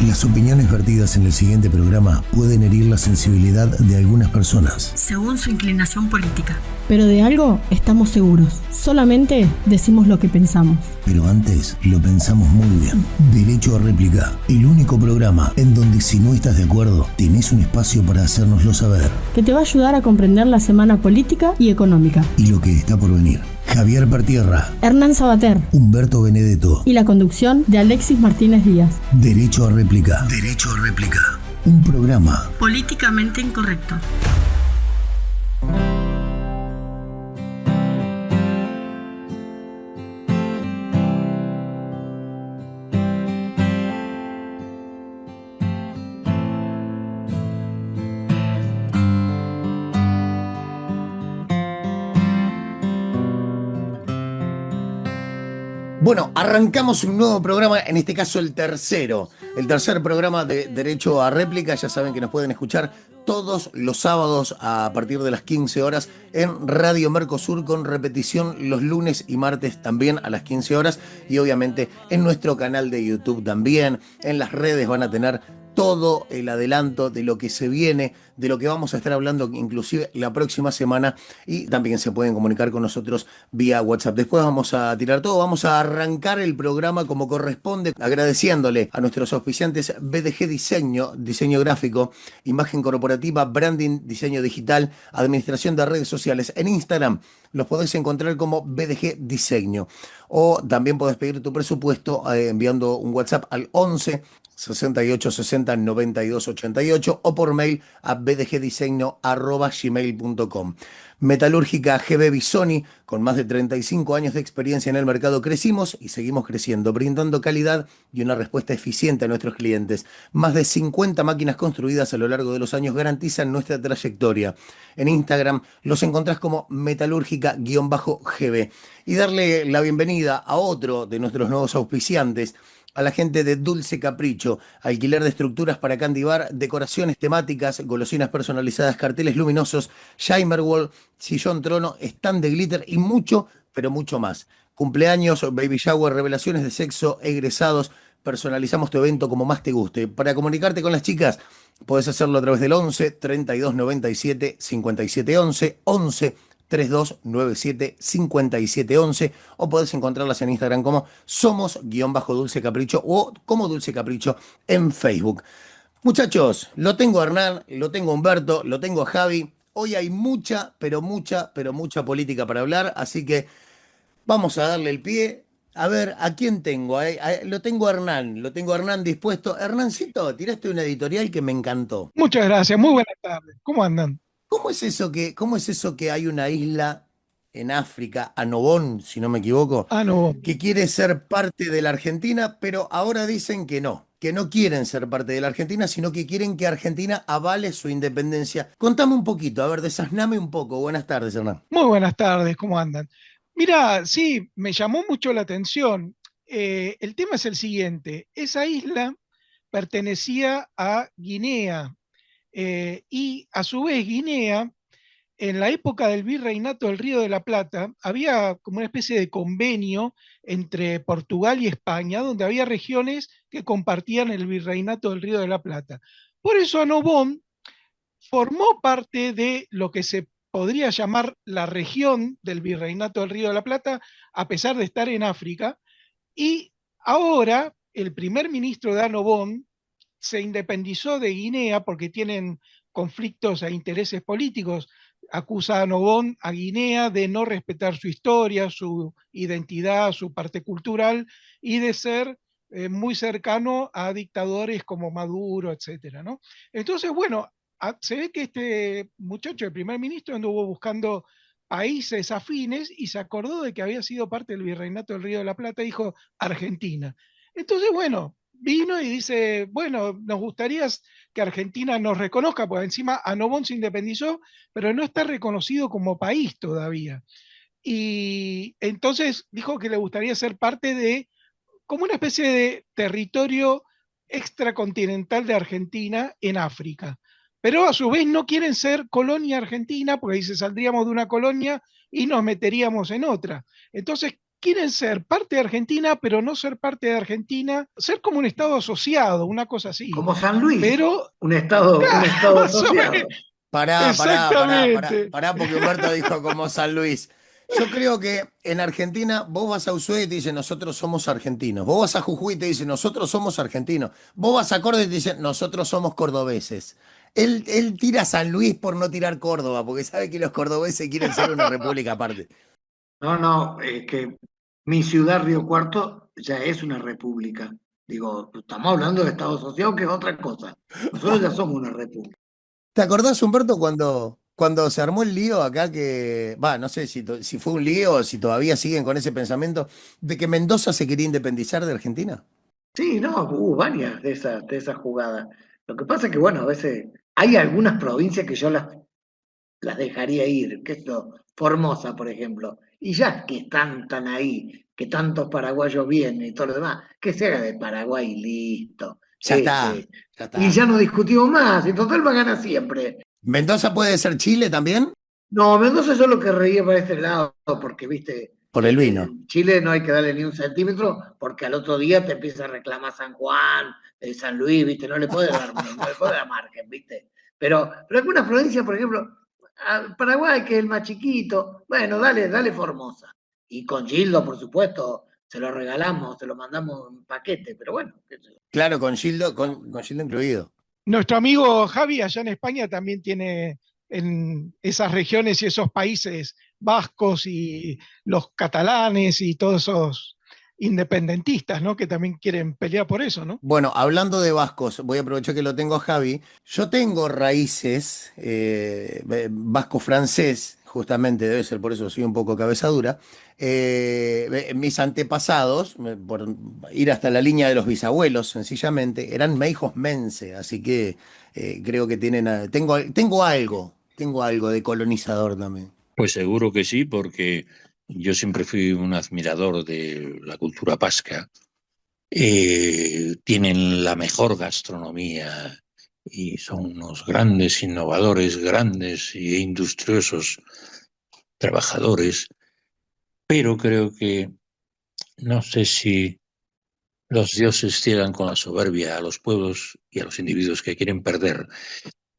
Las opiniones vertidas en el siguiente programa pueden herir la sensibilidad de algunas personas, según su inclinación política. Pero de algo estamos seguros. Solamente decimos lo que pensamos. Pero antes lo pensamos muy bien. Derecho a réplica, el único programa en donde si no estás de acuerdo, tenés un espacio para hacérnoslo saber. Que te va a ayudar a comprender la semana política y económica. Y lo que está por venir. Javier Pertierra, Hernán Sabater, Humberto Benedetto y la conducción de Alexis Martínez Díaz. Derecho a réplica. Derecho a réplica. Un programa políticamente incorrecto. Bueno, arrancamos un nuevo programa, en este caso el tercer programa de Derecho a Réplica. Ya saben que nos pueden escuchar todos los sábados a partir de las 15 horas en Radio Mercosur, con repetición los lunes y martes también a las 15 horas, y obviamente en nuestro canal de YouTube también. En las redes van a tener todo el adelanto de lo que se viene, de lo que vamos a estar hablando inclusive la próxima semana, y también se pueden comunicar con nosotros vía WhatsApp. Después vamos a tirar todo, vamos a arrancar el programa como corresponde, agradeciéndole a nuestros auspiciantes BDG Diseño, diseño gráfico, imagen corporativa, branding, diseño digital, administración de redes sociales. En Instagram los podés encontrar como BDG Diseño, o también podés pedir tu presupuesto enviando un WhatsApp al 11 68 60 92 88 o por mail a bdgdiseño@gmail.com. Metalúrgica GB Bisoni, con más de 35 años de experiencia en el mercado, crecimos y seguimos creciendo, brindando calidad y una respuesta eficiente a nuestros clientes. Más de 50 máquinas construidas a lo largo de los años garantizan nuestra trayectoria. En Instagram los encontrás como metalúrgica_GB. Y darle la bienvenida a otro de nuestros nuevos auspiciantes, a la gente de Dulce Capricho, alquiler de estructuras para candy bar, decoraciones temáticas, golosinas personalizadas, carteles luminosos, Shimer Wall, sillón trono, stand de glitter y mucho, pero mucho más. Cumpleaños, baby shower, revelaciones de sexo, egresados, personalizamos tu evento como más te guste. Para comunicarte con las chicas, podés hacerlo a través del 11 32 97 57 11, 11 3297 5711, o podés encontrarlas en Instagram como somos_Dulce Capricho o como Dulce Capricho en Facebook. Muchachos, lo tengo a Hernán, lo tengo a Humberto, lo tengo a Javi. Hoy hay mucha, pero mucha política para hablar, así que vamos a darle el pie. A ver, ¿a quién tengo? Lo tengo a Hernán dispuesto. Hernancito, tiraste una editorial que me encantó. Muchas gracias, muy buenas tardes. ¿Cómo andan? ¿Cómo es eso que hay una isla en África, Annobón, si no me equivoco, No. que quiere ser parte de la Argentina, pero ahora dicen que no quieren ser parte de la Argentina, sino que quieren que Argentina avale su independencia? Contame un poquito, a ver, desasname un poco. Buenas tardes, Hernán. Muy buenas tardes, ¿cómo andan? Mira, sí, me llamó mucho la atención. El tema es el siguiente: esa isla pertenecía a Guinea, y a su vez Guinea, en la época del virreinato del Río de la Plata, había como una especie de convenio entre Portugal y España, donde había regiones que compartían el virreinato del Río de la Plata. Por eso Annobón formó parte de lo que se podría llamar la región del Virreinato del Río de la Plata, a pesar de estar en África, y ahora el primer ministro de Annobón se independizó de Guinea porque tienen conflictos e intereses políticos. Acusa a Annobón, a Guinea, de no respetar su historia, su identidad, su parte cultural, y de ser muy cercano a dictadores como Maduro, etcétera, ¿no? Entonces, bueno, se ve que este muchacho, el primer ministro, anduvo buscando países afines y se acordó de que había sido parte del Virreinato del Río de la Plata, dijo Argentina. Entonces, bueno, vino y dice, bueno, nos gustaría que Argentina nos reconozca, porque encima Annobón se independizó, pero no está reconocido como país todavía. Y entonces dijo que le gustaría ser parte de, como una especie de territorio extracontinental de Argentina en África. Pero a su vez no quieren ser colonia argentina, porque dice, saldríamos de una colonia y nos meteríamos en otra. Entonces quieren ser parte de Argentina, pero no ser parte de Argentina, ser como un estado asociado, una cosa así. Como San Luis, Pero, un estado más o asociado. menos, Pará, exactamente. porque Humberto dijo como San Luis. Yo creo que en Argentina vos vas a Ushuaia y te dicen nosotros somos argentinos. Vos vas a Jujuy y te dicen nosotros somos argentinos. Vos vas a Córdoba y te dicen nosotros somos cordobeses. Él tira San Luis por no tirar Córdoba, porque sabe que los cordobeses quieren ser una república aparte. No, es que mi ciudad, Río Cuarto, ya es una república. Digo, estamos hablando de Estado asociado, que es otra cosa. Nosotros ya somos una república. ¿Te acordás, Humberto, cuando se armó el lío acá que, no sé si fue un lío o si todavía siguen con ese pensamiento de que Mendoza se quería independizar de Argentina? Sí, no, hubo varias de esas jugadas. Lo que pasa es que, bueno, a veces hay algunas provincias que yo las dejaría ir, que esto, Formosa, por ejemplo, y ya que están tan ahí, que tantos paraguayos vienen y todo lo demás, que se haga de Paraguay y listo. Ya está, ya Y está. ya no discutimos más, y total va a ganar siempre. ¿Mendoza puede ser Chile también? No, Mendoza yo lo que reía para este lado, porque, viste, Por el vino. en Chile no hay que darle ni un centímetro, porque al otro día te empieza a reclamar San Juan, San Luis, viste, no le puede dar margen, viste. Pero algunas provincias, por ejemplo, Paraguay, que es el más chiquito, bueno, dale Formosa. Y con Gildo, por supuesto, se lo regalamos, se lo mandamos en paquete, pero bueno. Claro, con Gildo incluido. Nuestro amigo Javi allá en España también tiene en esas regiones y esos países vascos y los catalanes y todos esos independentistas, ¿no? Que también quieren pelear por eso, ¿no? Bueno, hablando de vascos, voy a aprovechar que lo tengo a Javi. Yo tengo raíces vasco-francés, justamente, debe ser por eso soy un poco cabezadura. Mis antepasados, por ir hasta la línea de los bisabuelos, sencillamente, eran meijos mense, así que creo que tengo algo de colonizador también. Pues seguro que sí, porque yo siempre fui un admirador de la cultura vasca. Tienen la mejor gastronomía y son unos grandes innovadores, grandes e industriosos trabajadores, pero creo que no sé si los dioses ciegan con la soberbia a los pueblos y a los individuos que quieren perder.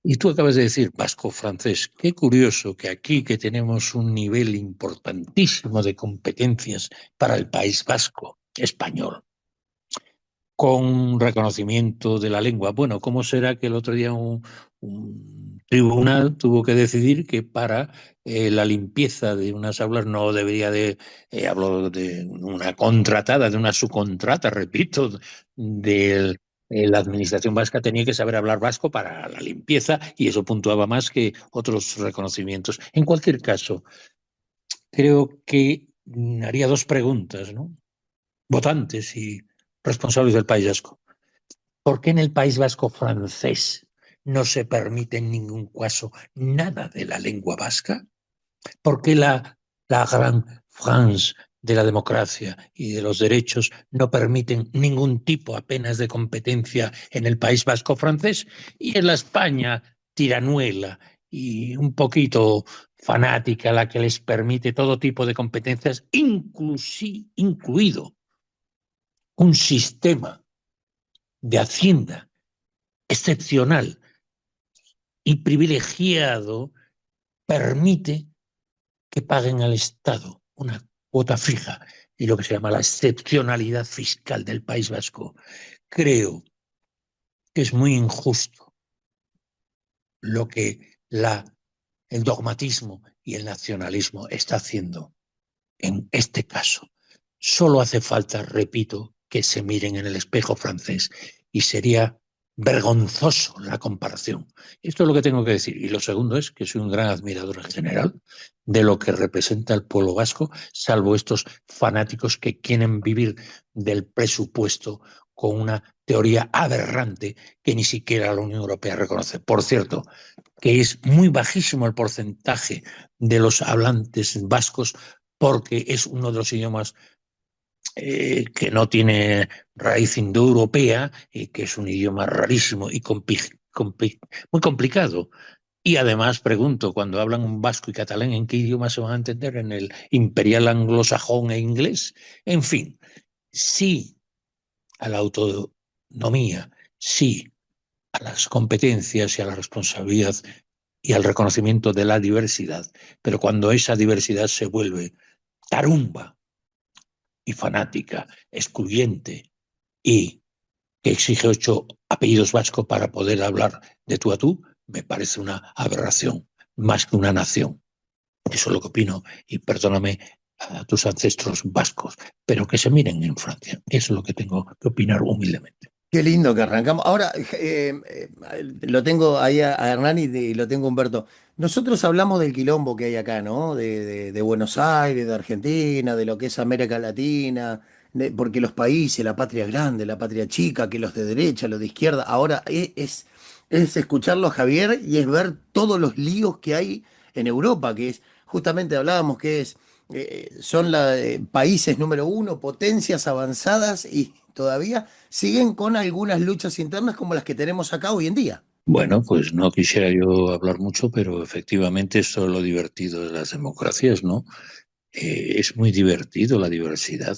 Y tú acabas de decir vasco-francés. Qué curioso que aquí, que tenemos un nivel importantísimo de competencias para el País Vasco español, con reconocimiento de la lengua. Bueno, ¿cómo será que el otro día un tribunal tuvo que decidir que para la limpieza de unas aulas no debería hablo de una contratada, de una subcontrata, repito, de la administración vasca tenía que saber hablar vasco para la limpieza y eso puntuaba más que otros reconocimientos. En cualquier caso, creo que haría dos preguntas, ¿no? Votantes y responsables del País Vasco. ¿Por qué en el País Vasco francés no se permite en ningún caso nada de la lengua vasca? ¿Por qué la Gran France de la democracia y de los derechos no permiten ningún tipo apenas de competencia en el País Vasco francés? Y en la España tiranuela y un poquito fanática, la que les permite todo tipo de competencias, incluido un sistema de hacienda excepcional y privilegiado, permite que paguen al Estado una cuota fija y lo que se llama la excepcionalidad fiscal del País Vasco. Creo que es muy injusto lo que el dogmatismo y el nacionalismo está haciendo en este caso. Solo hace falta, repito, que se miren en el espejo francés y sería vergonzoso la comparación. Esto es lo que tengo que decir. Y lo segundo es que soy un gran admirador en general de lo que representa el pueblo vasco, salvo estos fanáticos que quieren vivir del presupuesto con una teoría aberrante que ni siquiera la Unión Europea reconoce. Por cierto, que es muy bajísimo el porcentaje de los hablantes vascos porque es uno de los idiomas que no tiene raíz indoeuropea, que es un idioma rarísimo y muy complicado. Y además pregunto, cuando hablan vasco y catalán, ¿en qué idioma se van a entender? ¿En el imperial anglosajón e inglés? En fin, sí a la autonomía, sí a las competencias y a la responsabilidad y al reconocimiento de la diversidad, pero cuando esa diversidad se vuelve tarumba y fanática, excluyente y que exige 8 apellidos vascos para poder hablar de tú a tú, me parece una aberración, más que una nación. Eso es lo que opino, y perdóname a tus ancestros vascos, pero que se miren en Francia. Eso es lo que tengo que opinar humildemente. Qué lindo que arrancamos. Ahora, lo tengo ahí a Hernán y lo tengo a Humberto. Nosotros hablamos del quilombo que hay acá, ¿no? De Buenos Aires, de Argentina, de lo que es América Latina, porque los países, la patria grande, la patria chica, que los de derecha, los de izquierda. Ahora es escucharlo a Javier y es ver todos los líos que hay en Europa, que es, justamente hablábamos que son países número uno, potencias avanzadas y todavía siguen con algunas luchas internas como las que tenemos acá hoy en día. Bueno, pues no quisiera yo hablar mucho, pero efectivamente esto es lo divertido de las democracias, ¿no? Es muy divertido la diversidad.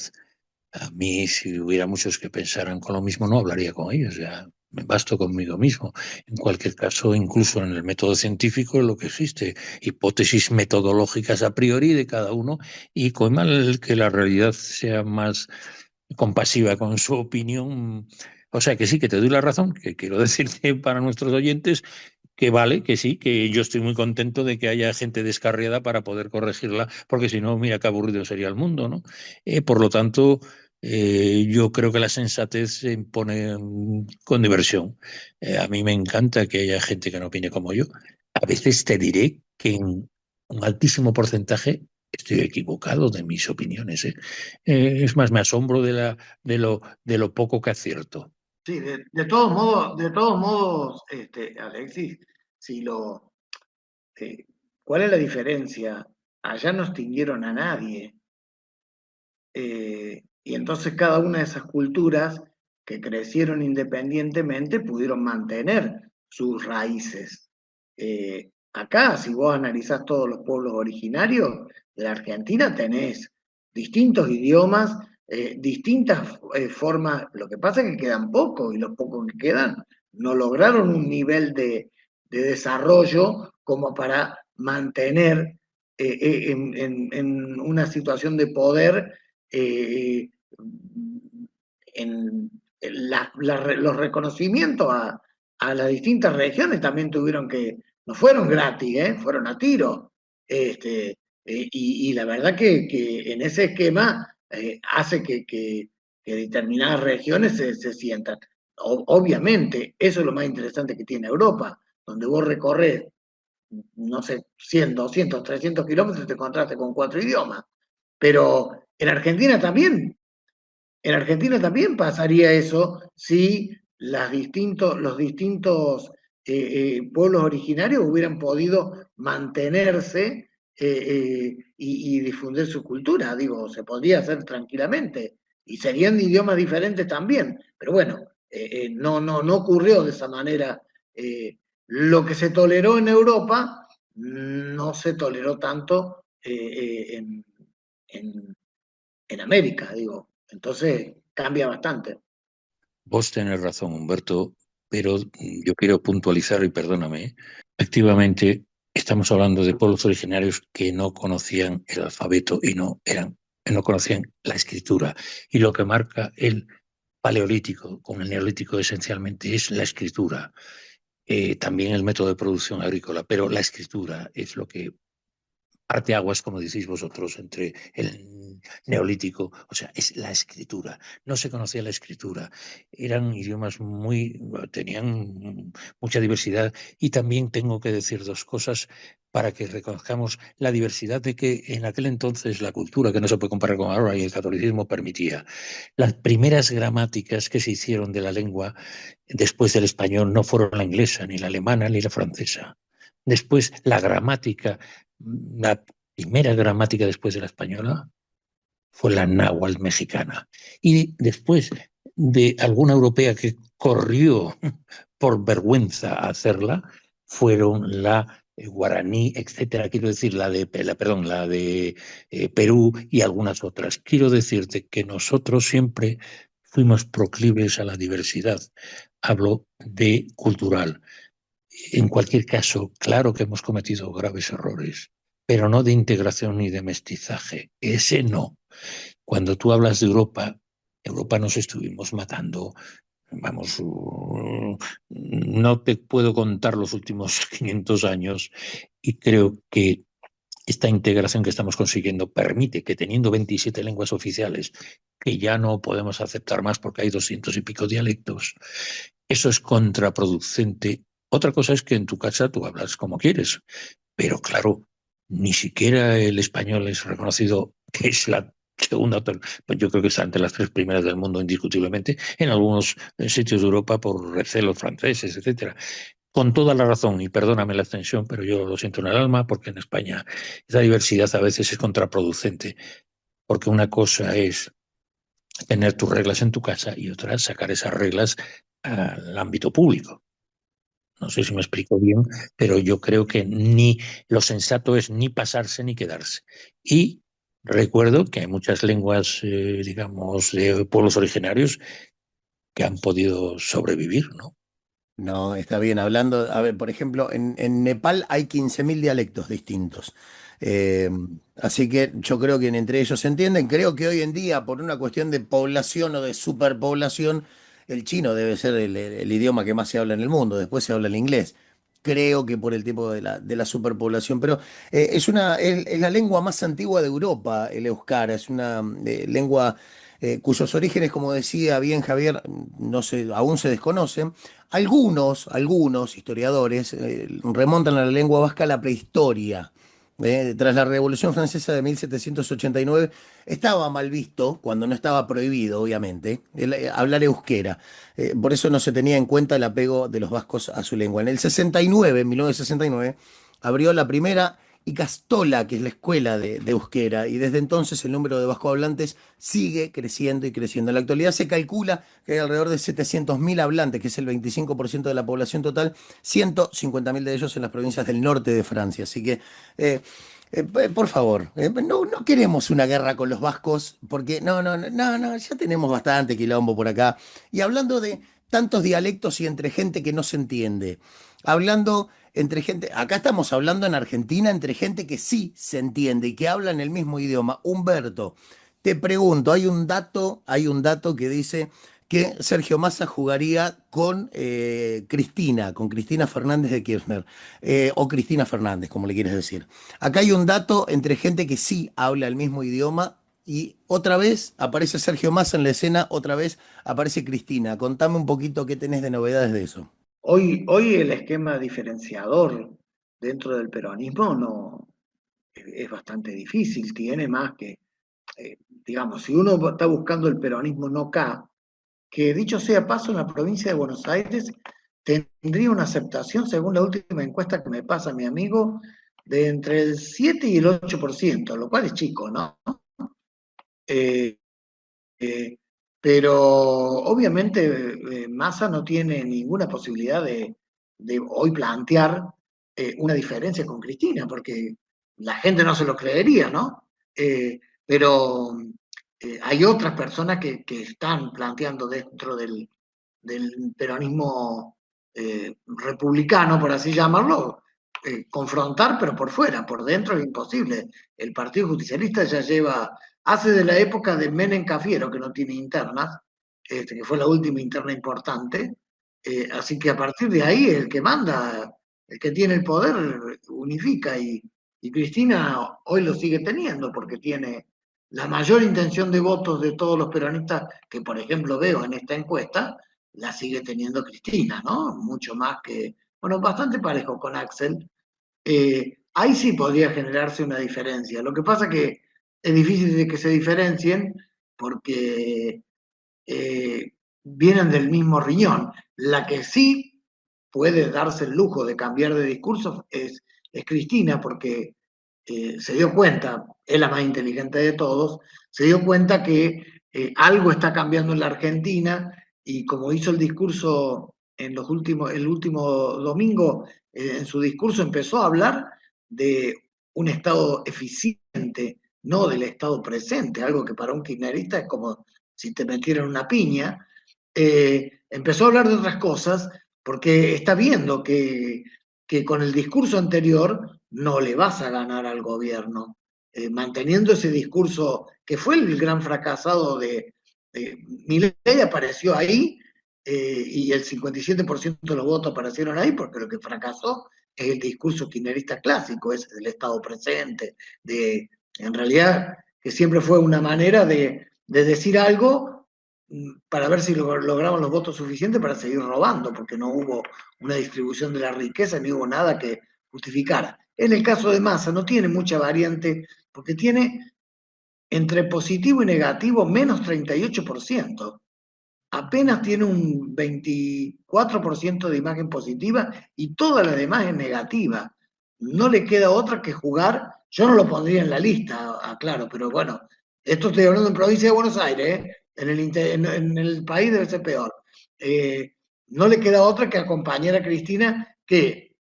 A mí, si hubiera muchos que pensaran con lo mismo, no hablaría con ellos, ya me basto conmigo mismo. En cualquier caso, incluso en el método científico, lo que existe, hipótesis metodológicas a priori de cada uno, y con mal que la realidad sea más compasiva con su opinión. O sea, que sí, que te doy la razón, que quiero decirte para nuestros oyentes que vale, que sí, que yo estoy muy contento de que haya gente descarriada para poder corregirla, porque si no, mira qué aburrido sería el mundo, ¿no? Por lo tanto, yo creo que la sensatez se impone con diversión. A mí me encanta que haya gente que no opine como yo. A veces te diré que en un altísimo porcentaje estoy equivocado de mis opiniones, ¿eh? Es más, me asombro de lo poco que acierto. Sí, de todos modos, Alexis, si ¿cuál es la diferencia? Allá no extinguieron a nadie. Y entonces cada una de esas culturas que crecieron independientemente pudieron mantener sus raíces. Acá, si vos analizás todos los pueblos originarios de la Argentina, tenés distintos idiomas, distintas formas. Lo que pasa es que quedan pocos y los pocos que quedan no lograron un nivel de desarrollo como para mantener en una situación de poder los reconocimientos a las distintas regiones también tuvieron que, no fueron gratis, fueron a tiro. Y la verdad que en ese esquema hace que determinadas regiones se sientan. Obviamente, eso es lo más interesante que tiene Europa, donde vos recorres, no sé, 100, 200, 300 kilómetros y te encontraste con 4 idiomas. Pero en Argentina también pasaría eso si los distintos pueblos originarios hubieran podido mantenerse y difundir su cultura. Digo, se podría hacer tranquilamente. Y serían idiomas diferentes también. Pero bueno, no ocurrió de esa manera. Lo que se toleró en Europa no se toleró tanto en América, digo. Entonces cambia bastante. Vos tenés razón, Humberto, pero yo quiero puntualizar, y perdóname, efectivamente estamos hablando de pueblos originarios que no conocían el alfabeto y no conocían la escritura. Y lo que marca el paleolítico con el neolítico esencialmente es la escritura. También el método de producción agrícola, pero la escritura es lo que parte aguas, como decís vosotros, entre el neolítico, o sea, es la escritura. No se conocía la escritura. Eran idiomas tenían mucha diversidad, y también tengo que decir dos cosas para que reconozcamos la diversidad de que en aquel entonces la cultura, que no se puede comparar con ahora, y el catolicismo permitía. Las primeras gramáticas que se hicieron de la lengua después del español no fueron la inglesa, ni la alemana, ni la francesa. Después, la primera gramática después de la española fue la náhuatl mexicana. Y después de alguna europea que corrió por vergüenza a hacerla, fueron la guaraní, etcétera. Quiero decir, la de Perú y algunas otras. Quiero decirte que nosotros siempre fuimos proclives a la diversidad. Hablo de cultural. En cualquier caso, claro que hemos cometido graves errores, pero no de integración ni de mestizaje. Ese no. Cuando tú hablas de Europa, Europa nos estuvimos matando. Vamos, no te puedo contar los últimos 500 años y creo que esta integración que estamos consiguiendo permite que teniendo 27 lenguas oficiales, que ya no podemos aceptar más porque hay 200 y pico dialectos, eso es contraproducente. Otra cosa es que en tu casa tú hablas como quieres, pero claro, ni siquiera el español es reconocido que es la segunda, pues yo creo que está entre las 3 primeras del mundo indiscutiblemente, en algunos sitios de Europa por recelos franceses, etcétera. Con toda la razón, y perdóname la extensión, pero yo lo siento en el alma, porque en España esa diversidad a veces es contraproducente, porque una cosa es tener tus reglas en tu casa y otra sacar esas reglas al ámbito público. No sé si me explico bien, pero yo creo que ni lo sensato es ni pasarse ni quedarse. Y recuerdo que hay muchas lenguas, digamos, de pueblos originarios que han podido sobrevivir, ¿no? No, está bien. Hablando, a ver, por ejemplo, en Nepal hay 15.000 dialectos distintos. Eh, Así que yo creo que entre ellos se entienden. Creo que hoy en día, por una cuestión de población o de superpoblación, el chino debe ser el idioma que más se habla en el mundo. Después se habla el inglés. Creo que por el tiempo de la superpoblación. Pero es la lengua más antigua de Europa, el euskara. Es una lengua cuyos orígenes, como decía bien Javier, no se, aún se desconocen. Algunos historiadores remontan a la lengua vasca a la prehistoria. Tras la Revolución Francesa de 1789, estaba mal visto, cuando no estaba prohibido, obviamente, hablar euskera. Por eso no se tenía en cuenta el apego de los vascos a su lengua. En el 69, en 1969, abrió la primera Ikastola, que es la escuela de euskera, y desde entonces el número de vascohablantes sigue creciendo y creciendo. En la actualidad se calcula que hay alrededor de 700.000 hablantes, que es el 25% de la población total, 150.000 de ellos en las provincias del norte de Francia. Así que, por favor, no queremos una guerra con los vascos, porque no, ya tenemos bastante quilombo por acá. Y hablando de tantos dialectos y entre gente que no se entiende, hablando entre gente, acá estamos hablando en Argentina entre gente que sí se entiende y que hablan el mismo idioma. Humberto, te pregunto, hay un dato que dice que Sergio Massa jugaría con Cristina Fernández de Kirchner, o Cristina Fernández, como le quieres decir. Acá hay un dato entre gente que sí habla el mismo idioma y otra vez aparece Sergio Massa en la escena, otra vez aparece Cristina. Contame un poquito qué tenés de novedades de eso. Hoy el esquema diferenciador dentro del peronismo no es bastante difícil, tiene más que, digamos, si uno está buscando el peronismo no K, que dicho sea paso, en la provincia de Buenos Aires tendría una aceptación, según la última encuesta que me pasa mi amigo, de entre el 7 y el 8%, lo cual es chico, ¿no? Eh, eh, pero obviamente Massa no tiene ninguna posibilidad de hoy plantear una diferencia con Cristina, porque la gente no se lo creería, ¿no? Pero hay otras personas que están planteando dentro del peronismo republicano, por así llamarlo, confrontar, pero por fuera, por dentro es imposible. El Partido Justicialista ya hace de la época de Menem Cafiero, que no tiene internas, que fue la última interna importante, así que a partir de ahí el que manda, el que tiene el poder, unifica, y Cristina hoy lo sigue teniendo, porque tiene la mayor intención de votos de todos los peronistas que, por ejemplo, veo en esta encuesta, la sigue teniendo Cristina, ¿no? Mucho más que, bueno, bastante parejo con Axel. Ahí sí podría generarse una diferencia. Lo que pasa que es difícil de que se diferencien porque vienen del mismo riñón. La que sí puede darse el lujo de cambiar de discurso es Cristina, porque se dio cuenta, es la más inteligente de todos, se dio cuenta que algo está cambiando en la Argentina, y como hizo el discurso el último domingo, en su discurso empezó a hablar de un Estado eficiente, no del Estado presente, algo que para un kirchnerista es como si te metieran una piña. Empezó a hablar de otras cosas porque está viendo que con el discurso anterior no le vas a ganar al gobierno. Manteniendo ese discurso que fue el gran fracasado de Milei, apareció ahí, y el 57% de los votos aparecieron ahí porque lo que fracasó es el discurso kirchnerista clásico, ese del Estado presente, en realidad que siempre fue una manera de decir algo para ver si lograban los votos suficientes para seguir robando, porque no hubo una distribución de la riqueza ni hubo nada que justificara. En el caso de Massa no tiene mucha variante, porque tiene entre positivo y negativo menos 38%. Apenas tiene un 24% de imagen positiva y toda la demás es negativa. No le queda otra que jugar. Yo no lo pondría en la lista, claro, pero bueno, esto estoy hablando en provincia de Buenos Aires, ¿eh? En el país debe ser peor. No le queda otra que acompañar a Cristina, que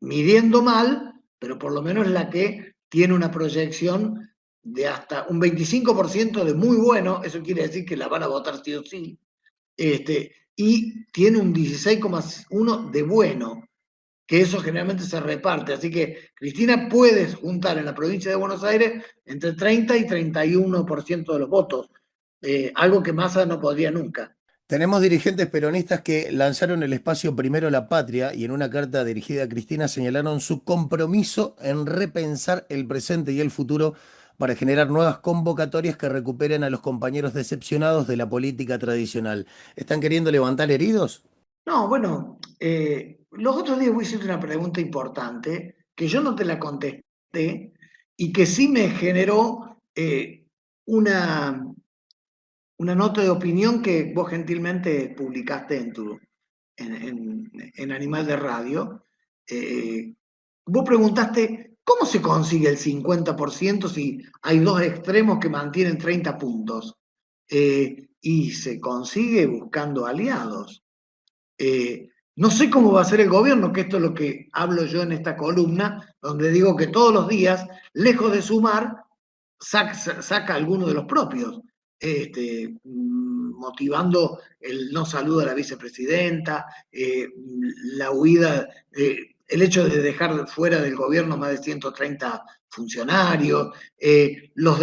midiendo mal, pero por lo menos la que tiene una proyección de hasta un 25% de muy bueno, eso quiere decir que la van a votar sí o sí, y tiene un 16,1 de bueno, que eso generalmente se reparte. Así que Cristina puede juntar en la provincia de Buenos Aires entre 30 y 31% de los votos, algo que Massa no podría nunca. Tenemos dirigentes peronistas que lanzaron el espacio Primero la Patria y en una carta dirigida a Cristina señalaron su compromiso en repensar el presente y el futuro para generar nuevas convocatorias que recuperen a los compañeros decepcionados de la política tradicional. ¿Están queriendo levantar heridos? No, bueno, los otros días voy a hacerte una pregunta importante que yo no te la contesté y que sí me generó una nota de opinión que vos gentilmente publicaste en Animal de Radio. Vos preguntaste, ¿cómo se consigue el 50% si hay dos extremos que mantienen 30 puntos? Y se consigue buscando aliados. No sé cómo va a ser el gobierno, que esto es lo que hablo yo en esta columna, donde digo que todos los días, lejos de sumar, saca alguno de los propios, motivando el no saludo a la vicepresidenta, la huida, el hecho de dejar fuera del gobierno más de 130 funcionarios, lo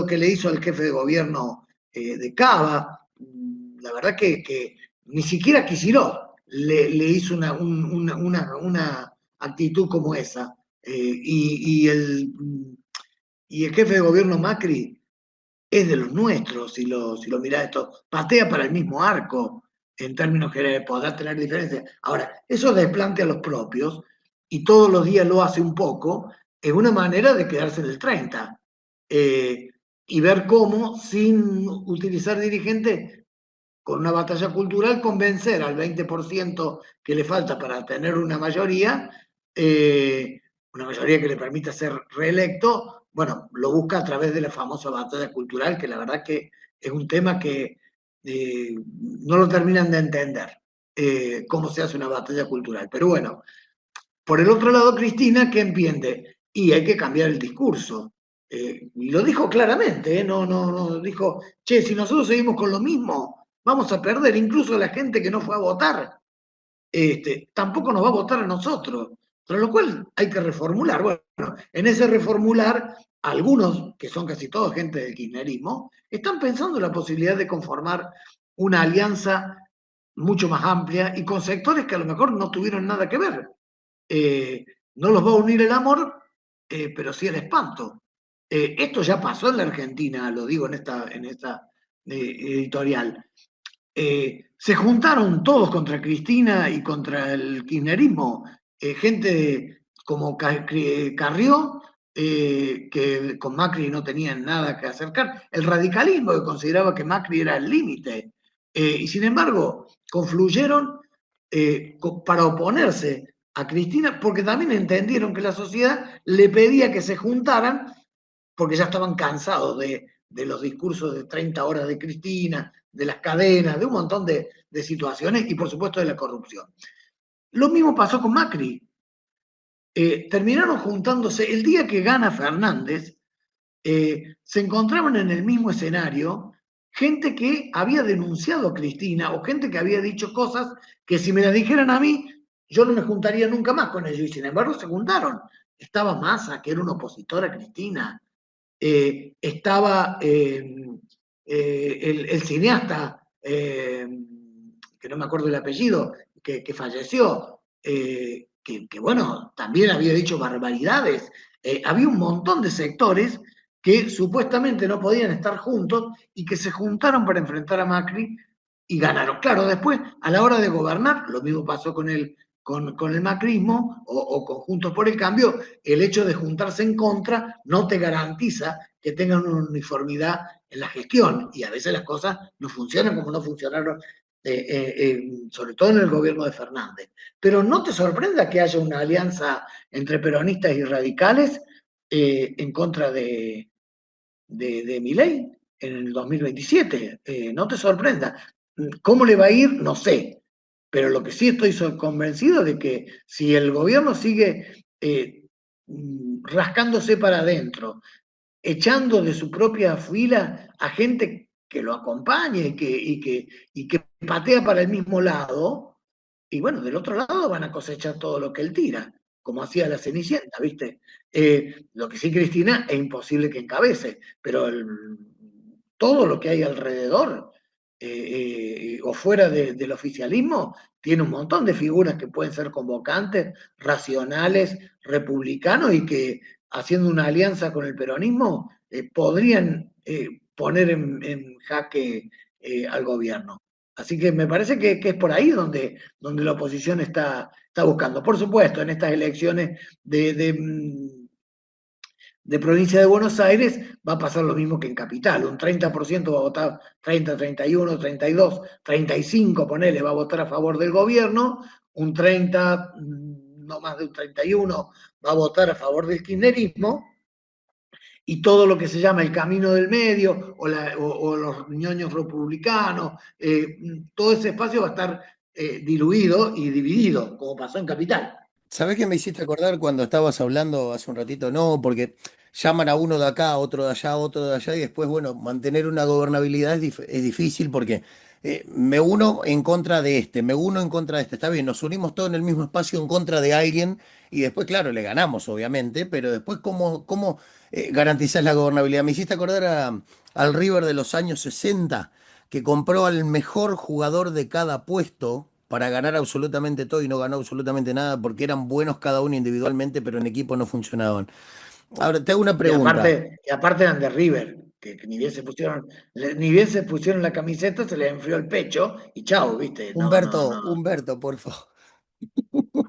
que le hizo al jefe de gobierno de Cava. La verdad que ni siquiera Kicillof le hizo una actitud como esa. Y el jefe de gobierno Macri es de los nuestros, si lo mirás esto, patea para el mismo arco, en términos que podrá tener diferencias. Ahora, eso desplante a los propios, y todos los días lo hace un poco, es una manera de quedarse en el 30, y ver cómo, sin utilizar dirigentes, con una batalla cultural, convencer al 20% que le falta para tener una mayoría que le permita ser reelecto. Bueno, lo busca a través de la famosa batalla cultural, que la verdad que es un tema que no lo terminan de entender, cómo se hace una batalla cultural. Pero bueno, por el otro lado, Cristina, ¿qué entiende? Y hay que cambiar el discurso. Y lo dijo claramente, no dijo, che, si nosotros seguimos con lo mismo, vamos a perder. Incluso la gente que no fue a votar, tampoco nos va a votar a nosotros. Tras lo cual hay que reformular. Bueno, en ese reformular, algunos, que son casi todos gente del kirchnerismo, están pensando en la posibilidad de conformar una alianza mucho más amplia y con sectores que a lo mejor no tuvieron nada que ver. No los va a unir el amor, pero sí el espanto. Esto ya pasó en la Argentina, lo digo en esta editorial. Se juntaron todos contra Cristina y contra el kirchnerismo, gente como Carrió, que con Macri no tenían nada que acercar, el radicalismo, que consideraba que Macri era el límite, y sin embargo confluyeron para oponerse a Cristina, porque también entendieron que la sociedad le pedía que se juntaran, porque ya estaban cansados de de los discursos de 30 horas de Cristina, de las cadenas, de un montón de situaciones y por supuesto de la corrupción. Lo mismo pasó con Macri. Terminaron juntándose, el día que gana Fernández, se encontraban en el mismo escenario gente que había denunciado a Cristina o gente que había dicho cosas que si me las dijeran a mí, yo no me juntaría nunca más con ellos y sin embargo se juntaron. Estaba Massa, que era un opositor a Cristina, estaba el cineasta, que no me acuerdo el apellido, que falleció, que bueno, también había dicho barbaridades. Había un montón de sectores que supuestamente no podían estar juntos y que se juntaron para enfrentar a Macri y ganaron. Claro, después, a la hora de gobernar, lo mismo pasó con el macrismo o con Juntos por el Cambio, el hecho de juntarse en contra no te garantiza que tengan una uniformidad en la gestión y a veces las cosas no funcionan como no funcionaron, sobre todo en el gobierno de Fernández. Pero no te sorprenda que haya una alianza entre peronistas y radicales en contra de Milei en el 2027. No te sorprenda. ¿Cómo le va a ir? No sé. Pero lo que sí estoy convencido de que si el gobierno sigue rascándose para adentro, echando de su propia fila a gente que lo acompañe y que patea para el mismo lado, y bueno, del otro lado van a cosechar todo lo que él tira, como hacía la Cenicienta, ¿viste? Lo que sí, Cristina, es imposible que encabece, pero todo lo que hay alrededor o fuera del oficialismo tiene un montón de figuras que pueden ser convocantes, racionales, republicanos y que haciendo una alianza con el peronismo podrían poner en jaque al gobierno. Así que me parece que es por ahí donde la oposición está buscando. Por supuesto, en estas elecciones de provincia de Buenos Aires va a pasar lo mismo que en Capital. Un 30% va a votar 30, 31, 32, 35, ponele, va a votar a favor del gobierno. Un 30, no más de un 31, va a votar a favor del kirchnerismo. Y todo lo que se llama el camino del medio o los ñoños republicanos, todo ese espacio va a estar diluido y dividido, como pasó en Capital. ¿Sabés qué me hiciste acordar cuando estabas hablando hace un ratito? No, porque llaman a uno de acá, otro de allá, otro de allá, y después, bueno, mantener una gobernabilidad es difícil porque me uno en contra de este, me uno en contra de este. Está bien, nos unimos todos en el mismo espacio en contra de alguien y después, claro, le ganamos, obviamente, pero después, ¿cómo garantizás la gobernabilidad? Me hiciste acordar al River de los años 60 que compró al mejor jugador de cada puesto para ganar absolutamente todo y no ganó absolutamente nada porque eran buenos cada uno individualmente, pero en equipo no funcionaban. Ahora, te hago una Y pregunta. aparte eran de River, que ni bien se pusieron la camiseta, se les enfrió el pecho y chao, ¿viste? No, no, Humberto, no. Humberto, por favor.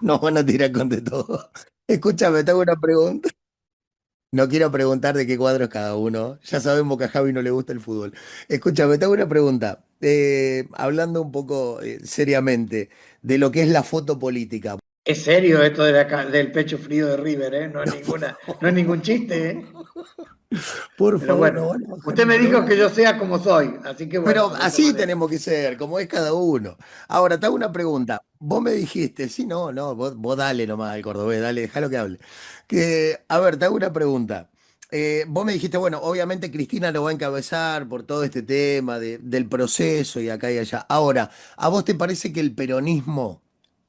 Nos van a tirar con de todo. Escúchame, te hago una pregunta. No quiero preguntar de qué cuadro es cada uno. Ya sabemos que a Javi no le gusta el fútbol. Escúchame, te hago una pregunta. Hablando un poco seriamente de lo que es la foto política. Es serio esto del pecho frío de River, ¿eh? No es No, por no es ningún favor. chiste, ¿eh? Por Pero favor, no bueno, van a bajar usted el me dijo que programa. yo sea como soy, así que Pero bueno, de esa así manera. tenemos que ser, como es cada uno. Ahora, te hago una pregunta. Vos me dijiste, sí, no, no, vos dale nomás al cordobés, dale, déjalo que hable. A ver, te hago una pregunta. Vos me dijiste, bueno, obviamente Cristina lo va a encabezar por todo este tema del proceso y acá y allá. Ahora, ¿a vos te parece que el peronismo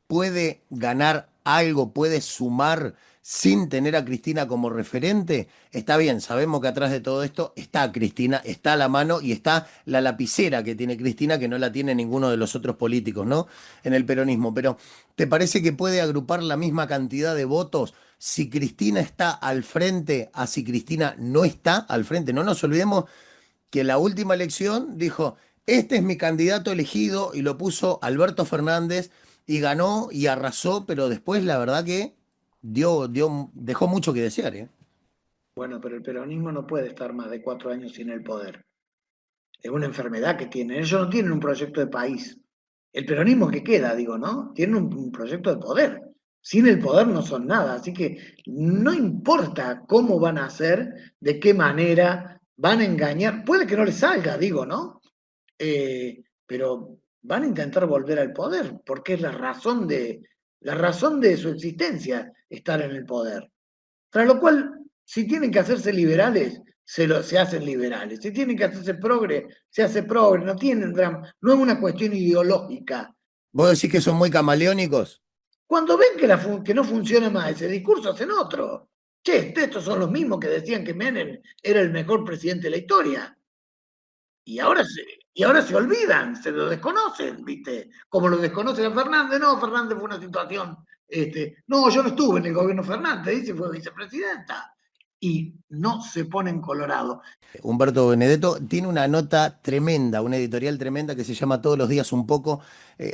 puede ganar algo, puede sumar sin tener a Cristina como referente? Está bien, sabemos que atrás de todo esto está Cristina, está la mano y está la lapicera que tiene Cristina, que no la tiene ninguno de los otros políticos, ¿no? En el peronismo. Pero ¿te parece que puede agrupar la misma cantidad de votos si Cristina está al frente a si Cristina no está al frente? No nos olvidemos que en la última elección dijo, este es mi candidato elegido y lo puso Alberto Fernández y ganó y arrasó, pero después la verdad que dejó mucho que desear, ¿eh? Bueno, pero el peronismo no puede estar más de 4 años sin el poder. Es una enfermedad que tienen. Ellos no tienen un proyecto de país. El peronismo que queda, digo, ¿no? Tienen un proyecto de poder. Sin el poder no son nada. Así que no importa cómo van a hacer, de qué manera van a engañar, puede que no les salga, digo, ¿no? Pero van a intentar volver al poder, porque es la razón de su existencia, estar en el poder. Tras lo cual, si tienen que hacerse liberales, se hacen liberales. Si tienen que hacerse progre, se hace progre. No tienen drama. No es una cuestión ideológica. ¿Vos decís que son muy camaleónicos? Cuando ven que no funciona más ese discurso, hacen otro. Che, estos son los mismos que decían que Menem era el mejor presidente de la historia. Y ahora se olvidan, se lo desconocen, ¿viste? Como lo desconocen a Fernández. No, Fernández fue una situación. No, yo no estuve en el gobierno Fernández, dice, fue vicepresidenta. Y no se ponen colorado. Humberto Benedetto tiene una nota tremenda, una editorial tremenda que se llama Todos los días un poco,